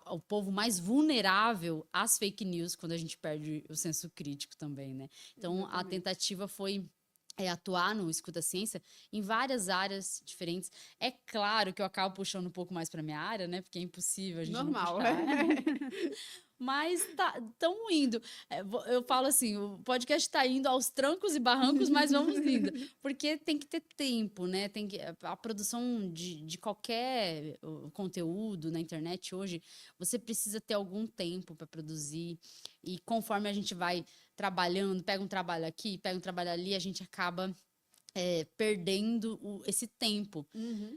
S2: o povo mais vulnerável às fake news, quando a gente perde o senso crítico também, né? Então, a tentativa foi... atuar no Escuta Ciência em várias áreas diferentes. É claro que eu acabo puxando um pouco mais para minha área, né? Porque é impossível a gente
S1: normal.
S2: não puxar. Mas estamos indo. Eu falo assim, o podcast está indo aos trancos e barrancos, mas vamos indo. Porque tem que ter tempo, né? A produção de qualquer conteúdo na internet hoje, você precisa ter algum tempo para produzir. E conforme a gente vai trabalhando, pega um trabalho aqui, pega um trabalho ali, a gente acaba perdendo esse tempo.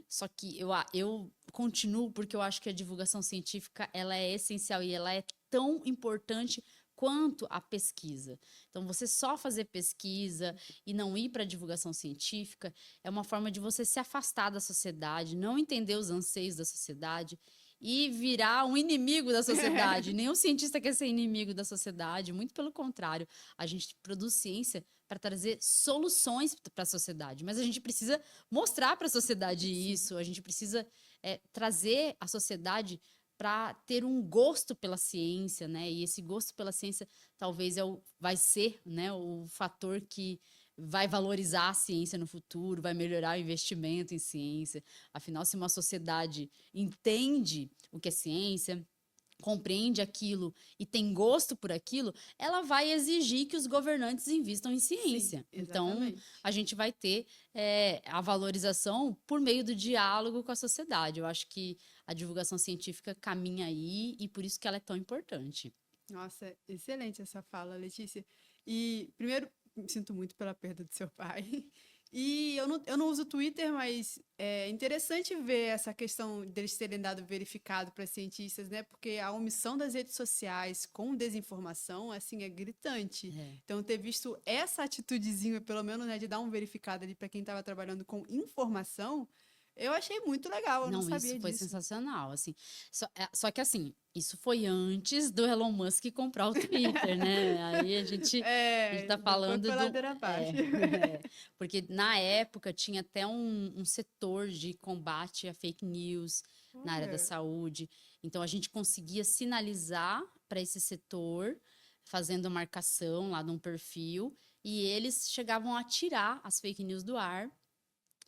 S2: Só que eu continuo porque eu acho que a divulgação científica ela é essencial e ela é tão importante quanto a pesquisa. Então, você só fazer pesquisa e não ir para a divulgação científica é uma forma de você se afastar da sociedade, não entender os anseios da sociedade e virar um inimigo da sociedade. Nenhum cientista quer ser inimigo da sociedade, muito pelo contrário. A gente produz ciência para trazer soluções para a sociedade, mas a gente precisa mostrar para a sociedade isso, a gente precisa trazer a sociedade para ter um gosto pela ciência, né? E esse gosto pela ciência talvez vai ser, né, o fator que vai valorizar a ciência no futuro, vai melhorar o investimento em ciência. Afinal, se uma sociedade entende o que é ciência, compreende aquilo e tem gosto por aquilo, ela vai exigir que os governantes invistam em ciência.
S1: Sim,
S2: então, a gente vai ter a valorização por meio do diálogo com a sociedade. Eu acho que a divulgação científica caminha aí e por isso que ela é tão importante.
S1: Nossa, excelente essa fala, Letícia. E, primeiro, me sinto muito pela perda do seu pai. E eu não uso o Twitter, mas é interessante ver essa questão deles terem dado verificado para cientistas, né? Porque a omissão das redes sociais com desinformação, assim, é gritante. Então, ter visto essa atitudezinha, pelo menos, né, de dar um verificado ali para quem estava trabalhando com informação, eu achei muito legal, eu não sabia disso.
S2: Isso foi sensacional, assim. Só que, assim, isso foi antes do Elon Musk comprar o Twitter, né? Aí a gente tá falando
S1: foi ladeira abaixo.
S2: porque na época tinha até um setor de combate a fake news na área da saúde. Então, a gente conseguia sinalizar para esse setor, fazendo marcação lá num perfil, e eles chegavam a tirar as fake news do ar,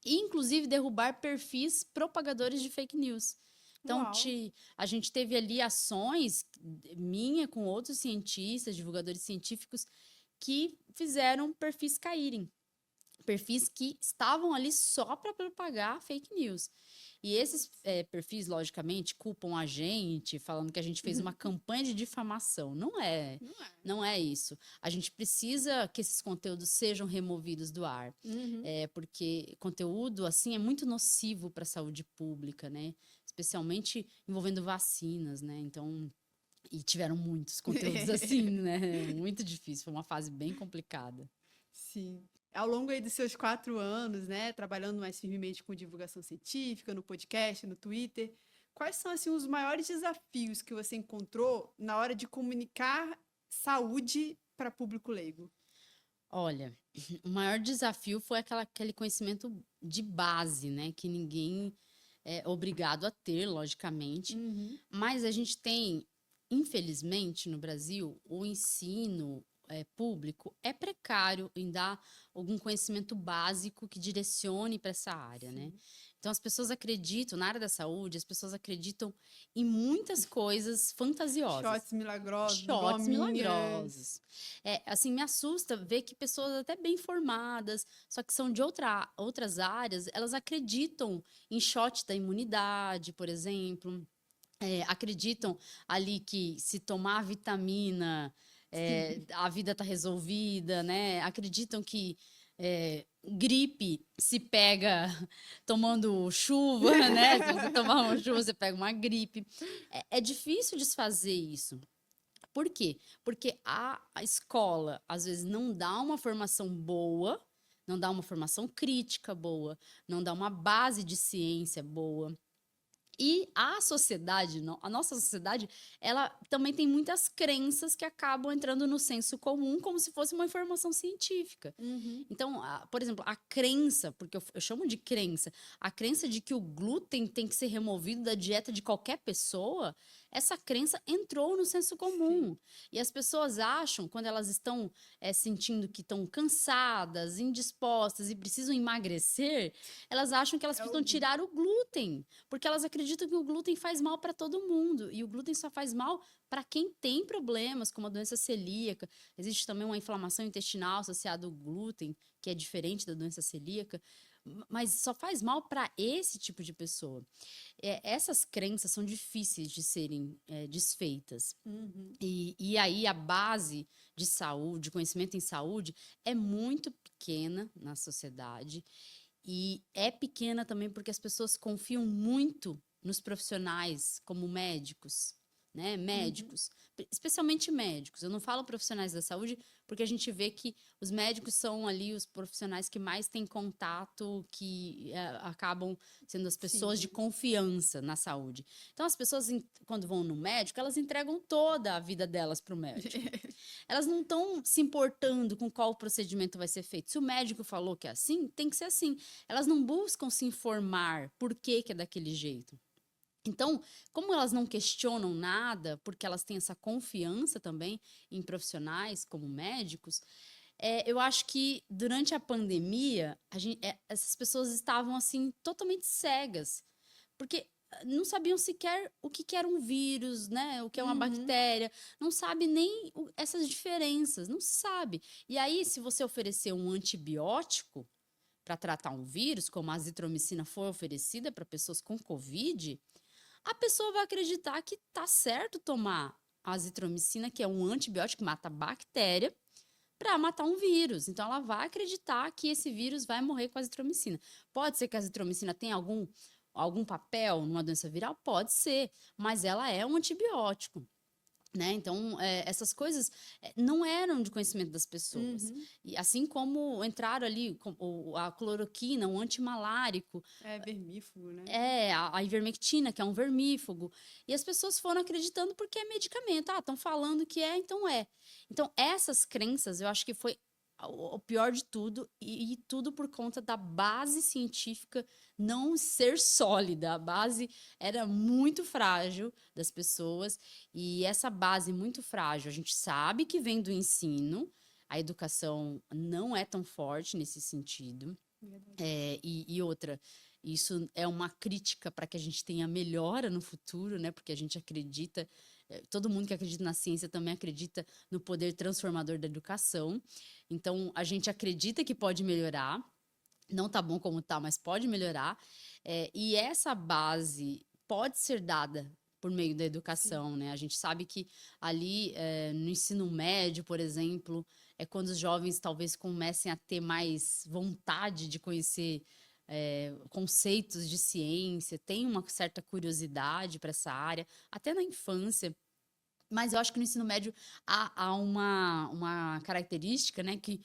S2: e, inclusive, derrubar perfis propagadores de fake news. Então, a gente teve ali ações minha com outros cientistas, divulgadores científicos, que fizeram perfis caírem. Perfis que estavam ali só para propagar fake news. E esses perfis, logicamente, culpam a gente, falando que a gente fez uma campanha de difamação. Não é isso. A gente precisa que esses conteúdos sejam removidos do ar. Porque conteúdo, assim, é muito nocivo para a saúde pública, né? Especialmente envolvendo vacinas, né? Então, e tiveram muitos conteúdos assim, né? Muito difícil, foi uma fase bem complicada.
S1: Sim. Ao longo aí dos seus 4 anos, né, trabalhando mais firmemente com divulgação científica, no podcast, no Twitter, quais são, assim, os maiores desafios que você encontrou na hora de comunicar saúde para público leigo?
S2: Olha, o maior desafio foi aquele conhecimento de base, né, que ninguém é obrigado a ter, logicamente, mas a gente tem, infelizmente, no Brasil, o ensino público é precário em dar algum conhecimento básico que direcione para essa área, né? Então, as pessoas acreditam, na área da saúde, as pessoas acreditam em muitas coisas fantasiosas.
S1: Shots milagrosos,
S2: Shots milagrosos. Assim, me assusta ver que pessoas até bem formadas, só que são de outras áreas, elas acreditam em shot da imunidade, por exemplo. Acreditam ali que se tomar vitamina... a vida tá resolvida, né? Acreditam que gripe se pega tomando chuva, né? Se você tomar uma chuva, você pega uma gripe. É difícil desfazer isso. Por quê? Porque a escola, às vezes, não dá uma formação boa, não dá uma formação crítica boa, não dá uma base de ciência boa. E a sociedade, a nossa sociedade, ela também tem muitas crenças que acabam entrando no senso comum como se fosse uma informação científica. Então, por exemplo, a crença, porque eu chamo de crença, a crença de que o glúten tem que ser removido da dieta de qualquer pessoa essa crença entrou no senso comum. E as pessoas acham, quando elas estão sentindo que estão cansadas, indispostas e precisam emagrecer, elas acham que elas precisam tirar o glúten, porque elas acreditam que o glúten faz mal para todo mundo. E o glúten só faz mal para quem tem problemas, como a doença celíaca. Existe também uma inflamação intestinal associada ao glúten, que é diferente da doença celíaca, mas só faz mal para esse tipo de pessoa. Essas crenças são difíceis de serem desfeitas. E aí a base de saúde, conhecimento em saúde, é muito pequena na sociedade. E é pequena também porque as pessoas confiam muito nos profissionais, como médicos, né? Médicos, especialmente médicos. Eu não falo profissionais da saúde porque a gente vê que os médicos são ali os profissionais que mais têm contato, que acabam sendo as pessoas de confiança na saúde. Então, as pessoas, quando vão no médico, elas entregam toda a vida delas para o médico. Elas não estão se importando com qual procedimento vai ser feito. Se o médico falou que é assim, tem que ser assim. Elas não buscam se informar por que é daquele jeito. Então, como elas não questionam nada, porque elas têm essa confiança também em profissionais como médicos, eu acho que durante a pandemia, essas pessoas estavam assim totalmente cegas, porque não sabiam sequer o que era um vírus, né? O que é uma bactéria, não sabe nem essas diferenças, não sabe. E aí, se você oferecer um antibiótico para tratar um vírus, como a azitromicina foi oferecida para pessoas com Covid, a pessoa vai acreditar que tá certo tomar a azitromicina, que é um antibiótico que mata bactéria, para matar um vírus. Então, ela vai acreditar que esse vírus vai morrer com a azitromicina. Pode ser que a azitromicina tenha algum papel numa doença viral? Pode ser, mas ela é um antibiótico. Né? Então, essas coisas não eram de conhecimento das pessoas. E assim como entraram ali a cloroquina, um antimalárico.
S1: É vermífugo, né?
S2: A ivermectina, que é um vermífugo. E as pessoas foram acreditando porque é medicamento. Estão falando que então é. Então, essas crenças, eu acho que foi o pior de tudo, e tudo por conta da base científica não ser sólida. A base era muito frágil das pessoas, e essa base muito frágil, a gente sabe que vem do ensino, a educação não é tão forte nesse sentido. E outra, isso é uma crítica para que a gente tenha melhora no futuro, né? Porque a gente acredita, todo mundo que acredita na ciência também acredita no poder transformador da educação. Então, a gente acredita que pode melhorar, não tá bom como tá, mas pode melhorar. E essa base pode ser dada por meio da educação, né? A gente sabe que ali no ensino médio, por exemplo, é quando os jovens talvez comecem a ter mais vontade de conhecer conceitos de ciência, tem uma certa curiosidade para essa área, até na infância. Mas eu acho que no ensino médio há uma característica, né, que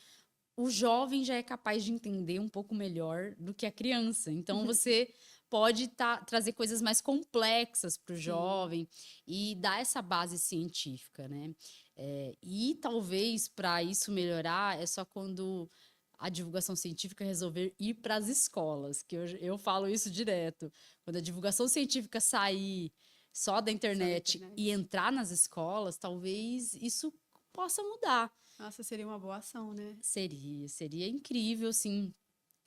S2: o jovem já é capaz de entender um pouco melhor do que a criança. Então, você pode trazer coisas mais complexas para o jovem e dar essa base científica, né? E talvez para isso melhorar é só quando a divulgação científica resolver ir para as escolas, que eu falo isso direto. Quando a divulgação científica sair só da internet e entrar nas escolas, talvez isso possa mudar.
S1: Nossa, seria uma boa ação, né?
S2: Seria incrível, sim,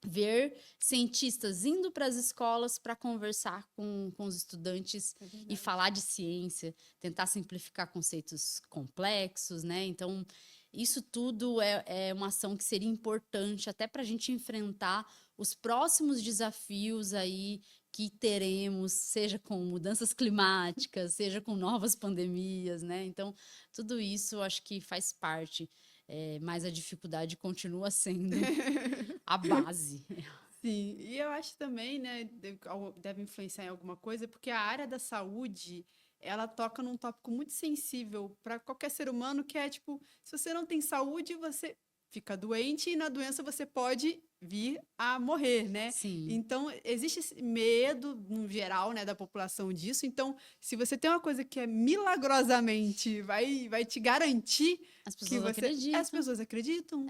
S2: ver cientistas indo para as escolas para conversar com os estudantes e falar de ciência, tentar simplificar conceitos complexos, né? Então, isso tudo é uma ação que seria importante até para a gente enfrentar os próximos desafios aí que teremos, seja com mudanças climáticas, seja com novas pandemias, né? Então, tudo isso eu acho que faz parte, mas a dificuldade continua sendo a base.
S1: Sim, e eu acho também, né, deve influenciar em alguma coisa, porque a área da saúde, ela toca num tópico muito sensível para qualquer ser humano, que é tipo, se você não tem saúde, você fica doente e na doença você pode vir a morrer, né?
S2: Sim.
S1: Então, existe esse medo, no geral, né, da população disso. Então, se você tem uma coisa que é milagrosamente vai te garantir
S2: as pessoas acreditam.
S1: As pessoas acreditam.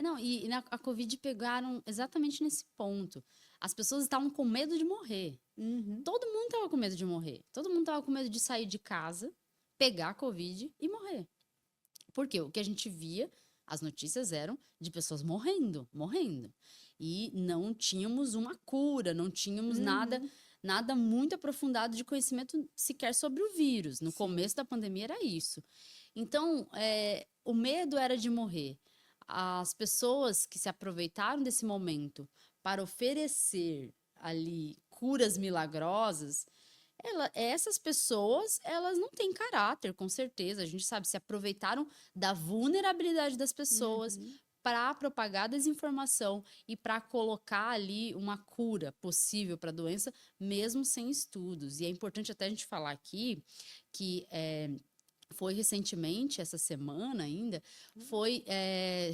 S2: Não, e a Covid pegaram exatamente nesse ponto. as pessoas estavam com medo de morrer.
S1: Uhum.
S2: Todo mundo estava com medo de morrer. Todo mundo estava com medo de sair de casa, pegar a Covid e morrer. Porque o que a gente via, as notícias eram de pessoas morrendo. E não tínhamos uma cura, não tínhamos nada muito aprofundado de conhecimento sequer sobre o vírus. No começo da pandemia era isso. Então, o medo era de morrer. As pessoas que se aproveitaram desse momento para oferecer ali curas milagrosas, essas pessoas, elas não têm caráter, com certeza. A gente sabe, se aproveitaram da vulnerabilidade das pessoas para propagar desinformação e para colocar ali uma cura possível para a doença, mesmo sem estudos. E é importante até a gente falar aqui que foi recentemente, essa semana ainda, foi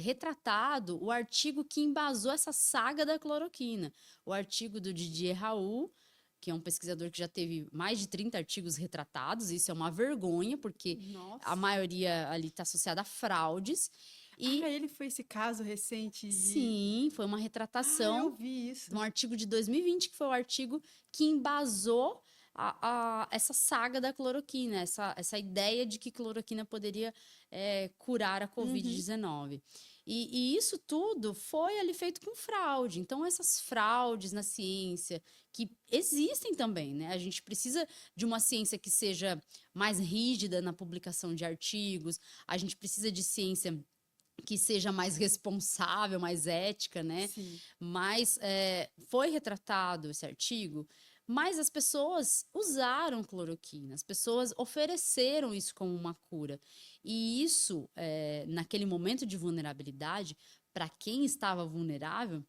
S2: retratado o artigo que embasou essa saga da cloroquina. O artigo do Didier Raoult, que é um pesquisador que já teve mais de 30 artigos retratados. Isso é uma vergonha, porque a maioria ali está associada a fraudes.
S1: Ele foi esse caso recente?
S2: Sim, foi uma retratação
S1: eu vi isso.
S2: de um artigo de 2020, que foi o artigo que embasou essa saga da cloroquina, essa ideia de que cloroquina poderia curar a Covid-19. E isso tudo foi ali feito com fraude. Então, essas fraudes na ciência, que existem também, né? A gente precisa de uma ciência que seja mais rígida na publicação de artigos, a gente precisa de ciência que seja mais responsável, mais ética, né?
S1: Sim.
S2: Mas foi retratado esse artigo, mas as pessoas usaram cloroquina, as pessoas ofereceram isso como uma cura. E isso, naquele momento de vulnerabilidade, para quem estava vulnerável,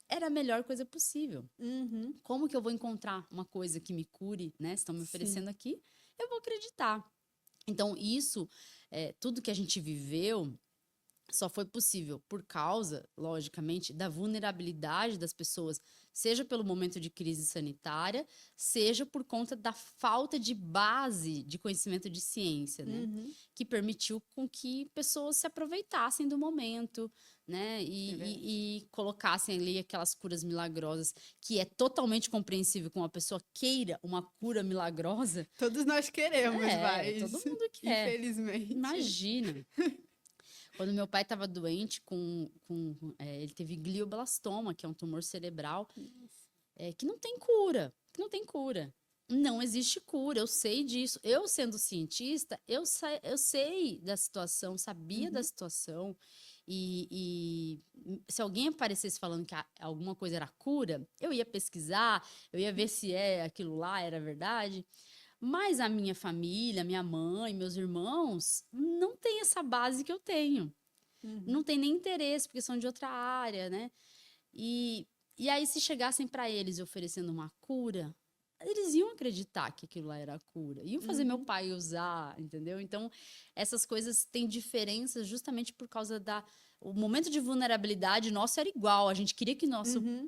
S2: era a melhor coisa possível. Como que eu vou encontrar uma coisa que me cure, né? Estão me oferecendo aqui, eu vou acreditar. Então, isso, tudo que a gente viveu, só foi possível por causa, logicamente, da vulnerabilidade das pessoas, seja pelo momento de crise sanitária, seja por conta da falta de base de conhecimento de ciência, né? Que permitiu com que pessoas se aproveitassem do momento, né? E colocassem ali aquelas curas milagrosas, que é totalmente compreensível que uma pessoa queira uma cura milagrosa.
S1: Todos nós queremos, mas
S2: todo mundo quer.
S1: Infelizmente.
S2: Imagina. Quando meu pai estava doente, ele teve glioblastoma, que é um tumor cerebral, que não tem cura. Não existe cura, eu sei disso. Eu, sendo cientista, eu sei da situação, sabia da situação. E se alguém aparecesse falando que alguma coisa era cura, eu ia pesquisar, eu ia ver se aquilo lá era verdade. Mas a minha família, minha mãe, meus irmãos, não tem essa base que eu tenho. Não tem nem interesse, porque são de outra área, né? E aí, se chegassem para eles oferecendo uma cura, eles iam acreditar que aquilo lá era a cura. Iam fazer meu pai usar, entendeu? Então, essas coisas têm diferenças justamente por causa o momento de vulnerabilidade nosso era igual. A gente queria que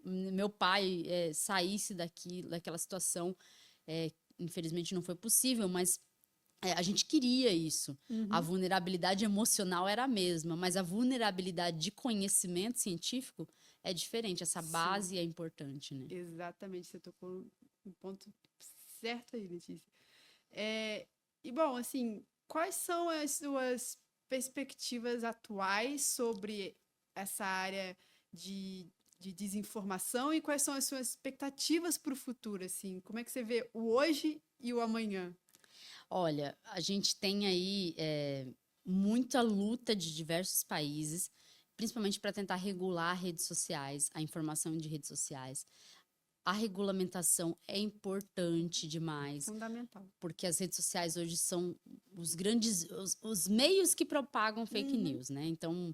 S2: meu pai saísse daquela situação. Infelizmente não foi possível, mas a gente queria isso. A vulnerabilidade emocional era a mesma, mas a vulnerabilidade de conhecimento científico é diferente. Essa base é importante, né?
S1: Exatamente, você tocou no ponto certo aí, Letícia. E, bom, assim, quais são as suas perspectivas atuais sobre essa área de desinformação e quais são as suas expectativas para o futuro, assim? Como é que você vê o hoje e o amanhã?
S2: Olha, a gente tem aí muita luta de diversos países, principalmente para tentar regular redes sociais, a informação de redes sociais. A regulamentação é importante demais.
S1: Fundamental.
S2: Porque as redes sociais hoje são os meios que propagam fake news, né? Então,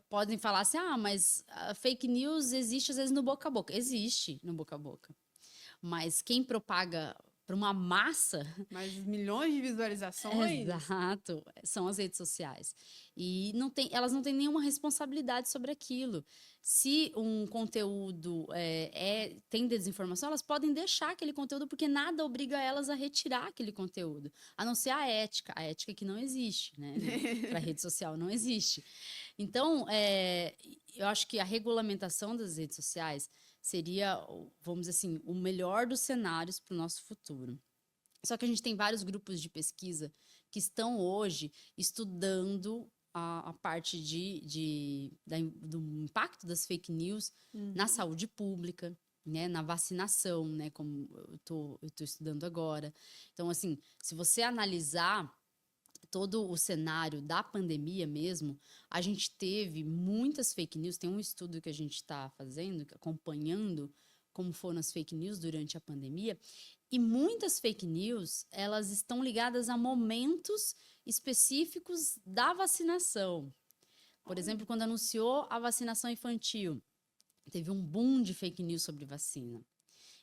S2: podem falar assim, mas a fake news existe às vezes no boca a boca. Existe no boca a boca. Mas quem propaga para uma massa...
S1: Mas milhões de visualizações...
S2: Exato, são as redes sociais. E elas não têm nenhuma responsabilidade sobre aquilo. Se um conteúdo tem desinformação, elas podem deixar aquele conteúdo, porque nada obriga elas a retirar aquele conteúdo, a não ser a ética que não existe, né? Para a rede social não existe. Então, eu acho que a regulamentação das redes sociais seria, vamos dizer assim, o melhor dos cenários para o nosso futuro. Só que a gente tem vários grupos de pesquisa que estão hoje estudando a parte do impacto das fake news na saúde pública, né, na vacinação, né, como eu tô estudando agora. Então, assim, se você analisar todo o cenário da pandemia mesmo, a gente teve muitas fake news. Tem um estudo que a gente está fazendo, acompanhando como foram as fake news durante a pandemia, e muitas fake news, elas estão ligadas a momentos específicos da vacinação. Por exemplo, quando anunciou a vacinação infantil, teve um boom de fake news sobre vacina.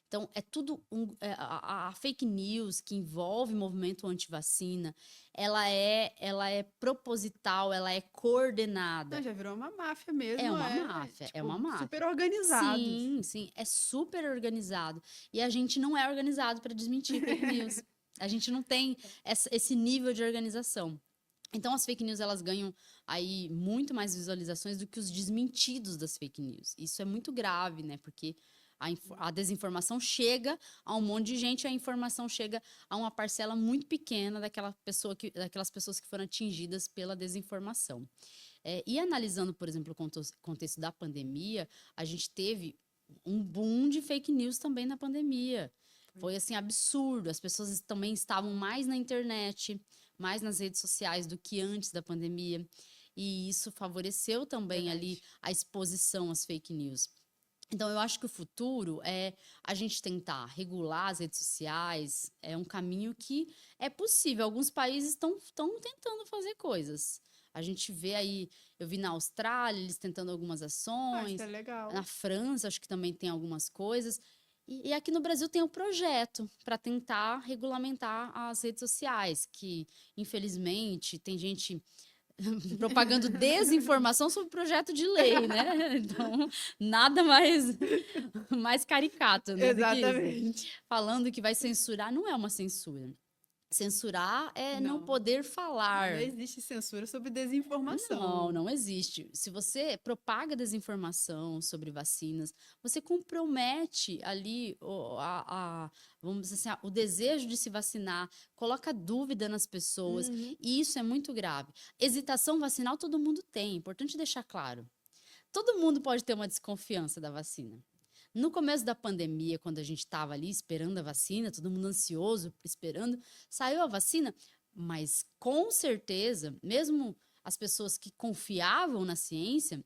S2: Então, é tudo a fake news que envolve movimento anti-vacina, ela é proposital, ela é coordenada.
S1: Então, já virou uma máfia mesmo.
S2: É uma máfia,
S1: tipo,
S2: é uma máfia.
S1: super organizado.
S2: Sim, sim, é super organizado. E a gente não é organizado para desmentir fake news. A gente não tem esse nível de organização. Então, as fake news, elas ganham aí muito mais visualizações do que os desmentidos das fake news. Isso é muito grave, né? Porque a desinformação chega a um monte de gente, a informação chega a uma parcela muito pequena daquelas pessoas que foram atingidas pela desinformação. E analisando, por exemplo, o contexto da pandemia, a gente teve um boom de fake news também na pandemia. Foi, assim, absurdo. As pessoas também estavam mais na internet, mais nas redes sociais do que antes da pandemia. E isso favoreceu também ali a exposição às fake news. Então, eu acho que o futuro é a gente tentar regular as redes sociais, é um caminho que é possível. Alguns países estão tentando fazer coisas. A gente vê aí, eu vi na Austrália, eles tentando algumas ações.
S1: Isso é legal.
S2: Na França, acho que também tem algumas coisas. E aqui no Brasil tem um projeto para tentar regulamentar as redes sociais, que, infelizmente, tem gente propagando desinformação sobre projeto de lei, né? Então, nada mais caricato, né?
S1: Exatamente.
S2: Falando que vai censurar, não é uma censura. Censurar é não poder falar.
S1: Não existe censura sobre desinformação.
S2: Não existe. Se você propaga desinformação sobre vacinas, você compromete ali vamos dizer assim, o desejo de se vacinar, coloca dúvida nas pessoas, e isso é muito grave. Hesitação vacinal todo mundo tem, é importante deixar claro. Todo mundo pode ter uma desconfiança da vacina. No começo da pandemia, quando a gente estava ali esperando a vacina, todo mundo ansioso, esperando, saiu a vacina, mas com certeza, mesmo as pessoas que confiavam na ciência,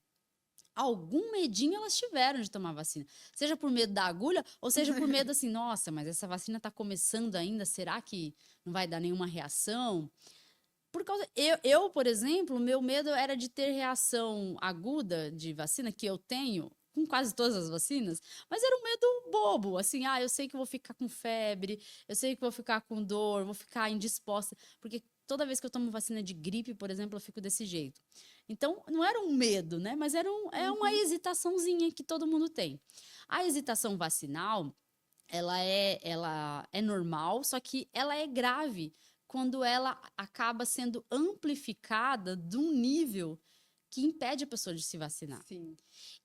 S2: algum medinho elas tiveram de tomar vacina. Seja por medo da agulha, ou seja por medo assim, nossa, mas essa vacina está começando ainda, será que não vai dar nenhuma reação? Por causa, eu, por exemplo, o meu medo era de ter reação aguda de vacina, que eu tenho, com quase todas as vacinas, mas era um medo bobo, assim, eu sei que vou ficar com febre, eu sei que vou ficar com dor, vou ficar indisposta, porque toda vez que eu tomo vacina de gripe, por exemplo, eu fico desse jeito. Então, não era um medo, né, mas é uma hesitaçãozinha que todo mundo tem. A hesitação vacinal, ela é normal, só que ela é grave quando ela acaba sendo amplificada de um nível que impede a pessoa de se vacinar.
S1: Sim.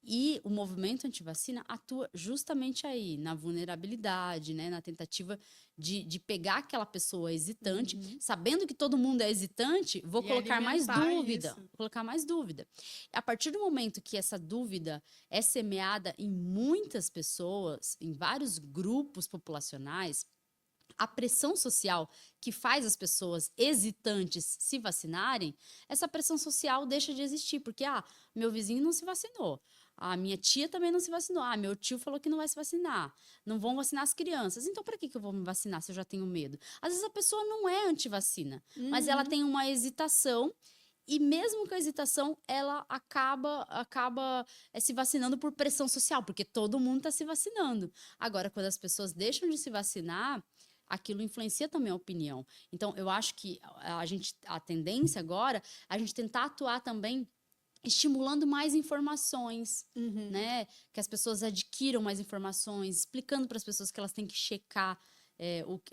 S2: E o movimento antivacina atua justamente aí, na vulnerabilidade, né? Na tentativa de pegar aquela pessoa hesitante, sabendo que todo mundo é hesitante, vou colocar mais dúvida. Vou colocar mais dúvida. A partir do momento que essa dúvida é semeada em muitas pessoas, em vários grupos populacionais, a pressão social que faz as pessoas hesitantes se vacinarem, essa pressão social deixa de existir, porque, meu vizinho não se vacinou, a minha tia também não se vacinou, meu tio falou que não vai se vacinar, não vão vacinar as crianças, então para que eu vou me vacinar se eu já tenho medo? Às vezes a pessoa não é antivacina, mas ela tem uma hesitação, e mesmo com a hesitação, ela acaba se vacinando por pressão social, porque todo mundo está se vacinando. Agora, quando as pessoas deixam de se vacinar, aquilo influencia também a opinião. Então, eu acho que a tendência agora é a gente tentar atuar também estimulando mais informações, né? Que as pessoas adquiram mais informações, explicando para as pessoas que elas têm que checar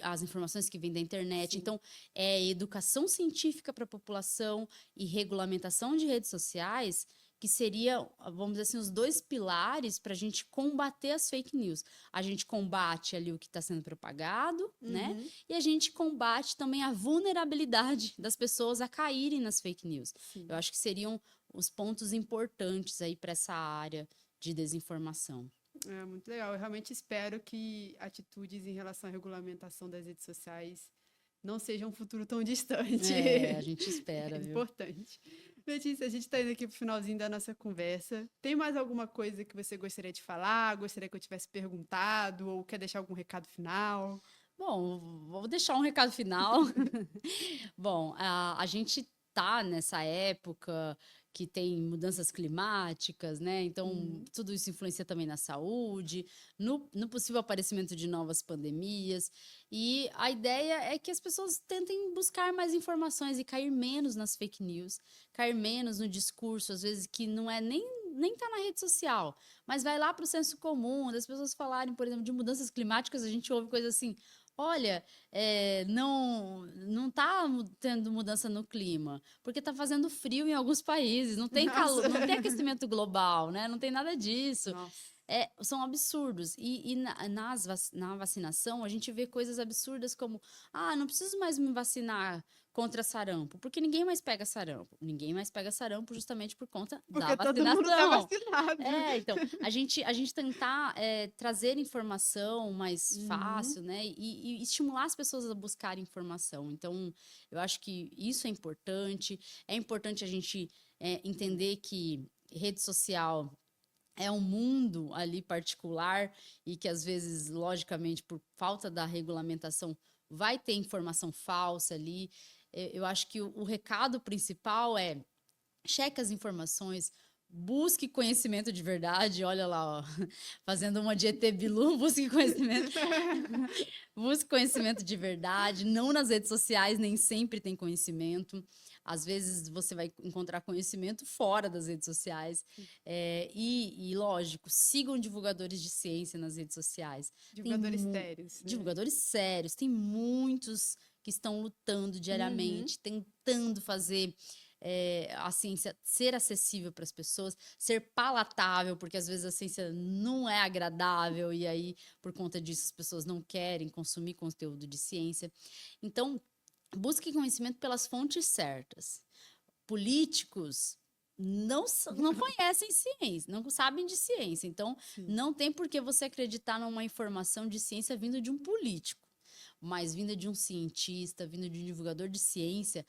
S2: as informações que vêm da internet. Sim. Então, educação científica para a população e regulamentação de redes sociais que seria, vamos dizer assim, os dois pilares para a gente combater as fake news. A gente combate ali o que está sendo propagado, né?
S1: Uhum.
S2: E a gente combate também a vulnerabilidade das pessoas a caírem nas fake news.
S1: Sim.
S2: Eu acho que seriam os pontos importantes aí para essa área de desinformação.
S1: É muito legal. Eu realmente espero que atitudes em relação à regulamentação das redes sociais não sejam um futuro tão distante.
S2: É, a gente espera,
S1: É
S2: viu?
S1: importante. Letícia, a gente está indo aqui para o finalzinho da nossa conversa. Tem mais alguma coisa que você gostaria de falar? Gostaria que eu tivesse perguntado? Ou quer deixar algum recado final?
S2: Bom, vou deixar um recado final. Bom, a gente tá nessa época que tem mudanças climáticas, né? Então, tudo isso influencia também na saúde, no possível aparecimento de novas pandemias. E a ideia é que as pessoas tentem buscar mais informações e cair menos nas fake news, cair menos no discurso, às vezes, que não é nem tá na rede social, mas vai lá para o senso comum, das pessoas falarem, por exemplo, de mudanças climáticas, a gente ouve coisas assim, olha, não tá tendo mudança no clima, porque tá fazendo frio em alguns países, não tem calor,
S1: Nossa.
S2: não tem aquecimento global, né? Não tem nada disso.
S1: Nossa.
S2: São absurdos. E na vacinação, a gente vê coisas absurdas como: não preciso mais me vacinar contra sarampo, porque ninguém mais pega sarampo. Ninguém mais pega sarampo justamente por conta
S1: Porque
S2: da
S1: todo mundo tá
S2: vacinação.
S1: vacinado.
S2: Então, a gente tentar trazer informação mais
S1: Uhum.
S2: fácil, né? E estimular as pessoas a buscarem informação. Então, eu acho que isso é importante. É importante a gente entender que rede social é um mundo ali particular e que, às vezes, logicamente, por falta da regulamentação, vai ter informação falsa ali. Eu acho que o recado principal é: cheque as informações, busque conhecimento de verdade. Olha lá, ó, fazendo uma de ET Bilu, busque conhecimento. Busque conhecimento de verdade. Não nas redes sociais, nem sempre tem conhecimento. Às vezes você vai encontrar conhecimento fora das redes sociais. E, lógico, sigam divulgadores de ciência nas redes sociais.
S1: Divulgadores sérios, né?
S2: Divulgadores sérios. Tem muitos que estão lutando diariamente, tentando fazer a ciência ser acessível para as pessoas, ser palatável, porque às vezes a ciência não é agradável e aí, por conta disso, as pessoas não querem consumir conteúdo de ciência. Então, busque conhecimento pelas fontes certas. Políticos não conhecem ciência, não sabem de ciência. Então, não tem por que você acreditar numa informação de ciência vindo de um político, mas vinda de um cientista, vindo de um divulgador de ciência.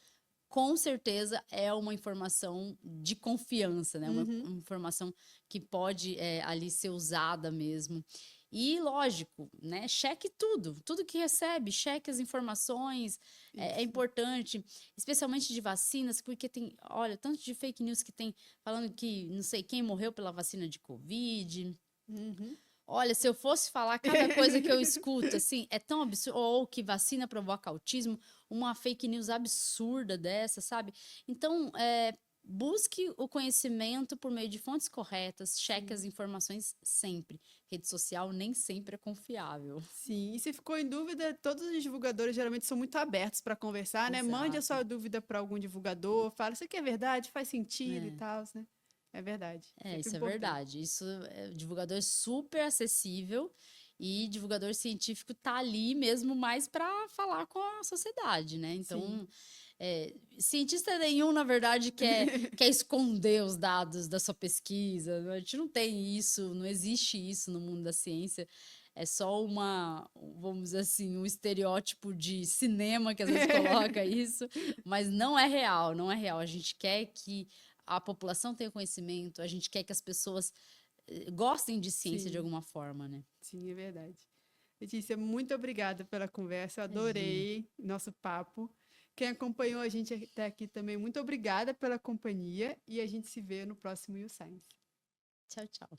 S2: Com certeza é uma informação de confiança, né? Uma informação que pode ali ser usada mesmo. E, lógico, né? Cheque tudo que recebe, cheque as informações, é importante, especialmente de vacinas, porque tem, olha, tanto de fake news que tem falando que não sei quem morreu pela vacina de Covid. Olha, se eu fosse falar cada coisa que eu escuto, assim, é tão absurdo, ou que vacina provoca autismo, uma fake news absurda dessa, sabe? Então, busque o conhecimento por meio de fontes corretas, cheque as informações sempre. Rede social nem sempre é confiável.
S1: Sim, e se ficou em dúvida, todos os divulgadores geralmente são muito abertos para conversar, né? Mande a sua dúvida para algum divulgador, fala, isso aqui é verdade, faz sentido e tal, né? É verdade.
S2: Isso é verdade. Isso divulgador é super acessível e divulgador científico tá ali mesmo mais para falar com a sociedade, né? Então, cientista nenhum, na verdade, quer esconder os dados da sua pesquisa. A gente não tem isso, não existe isso no mundo da ciência. É só vamos dizer assim, um estereótipo de cinema que às vezes coloca isso, mas não é real, não é real. A gente quer que a população tenha conhecimento, a gente quer que as pessoas gostem de ciência de alguma forma, né?
S1: Sim, é verdade. Letícia, muito obrigada pela conversa, eu adorei nosso papo. Quem acompanhou a gente até aqui também, muito obrigada pela companhia e a gente se vê no próximo YouScience.
S2: Tchau, tchau.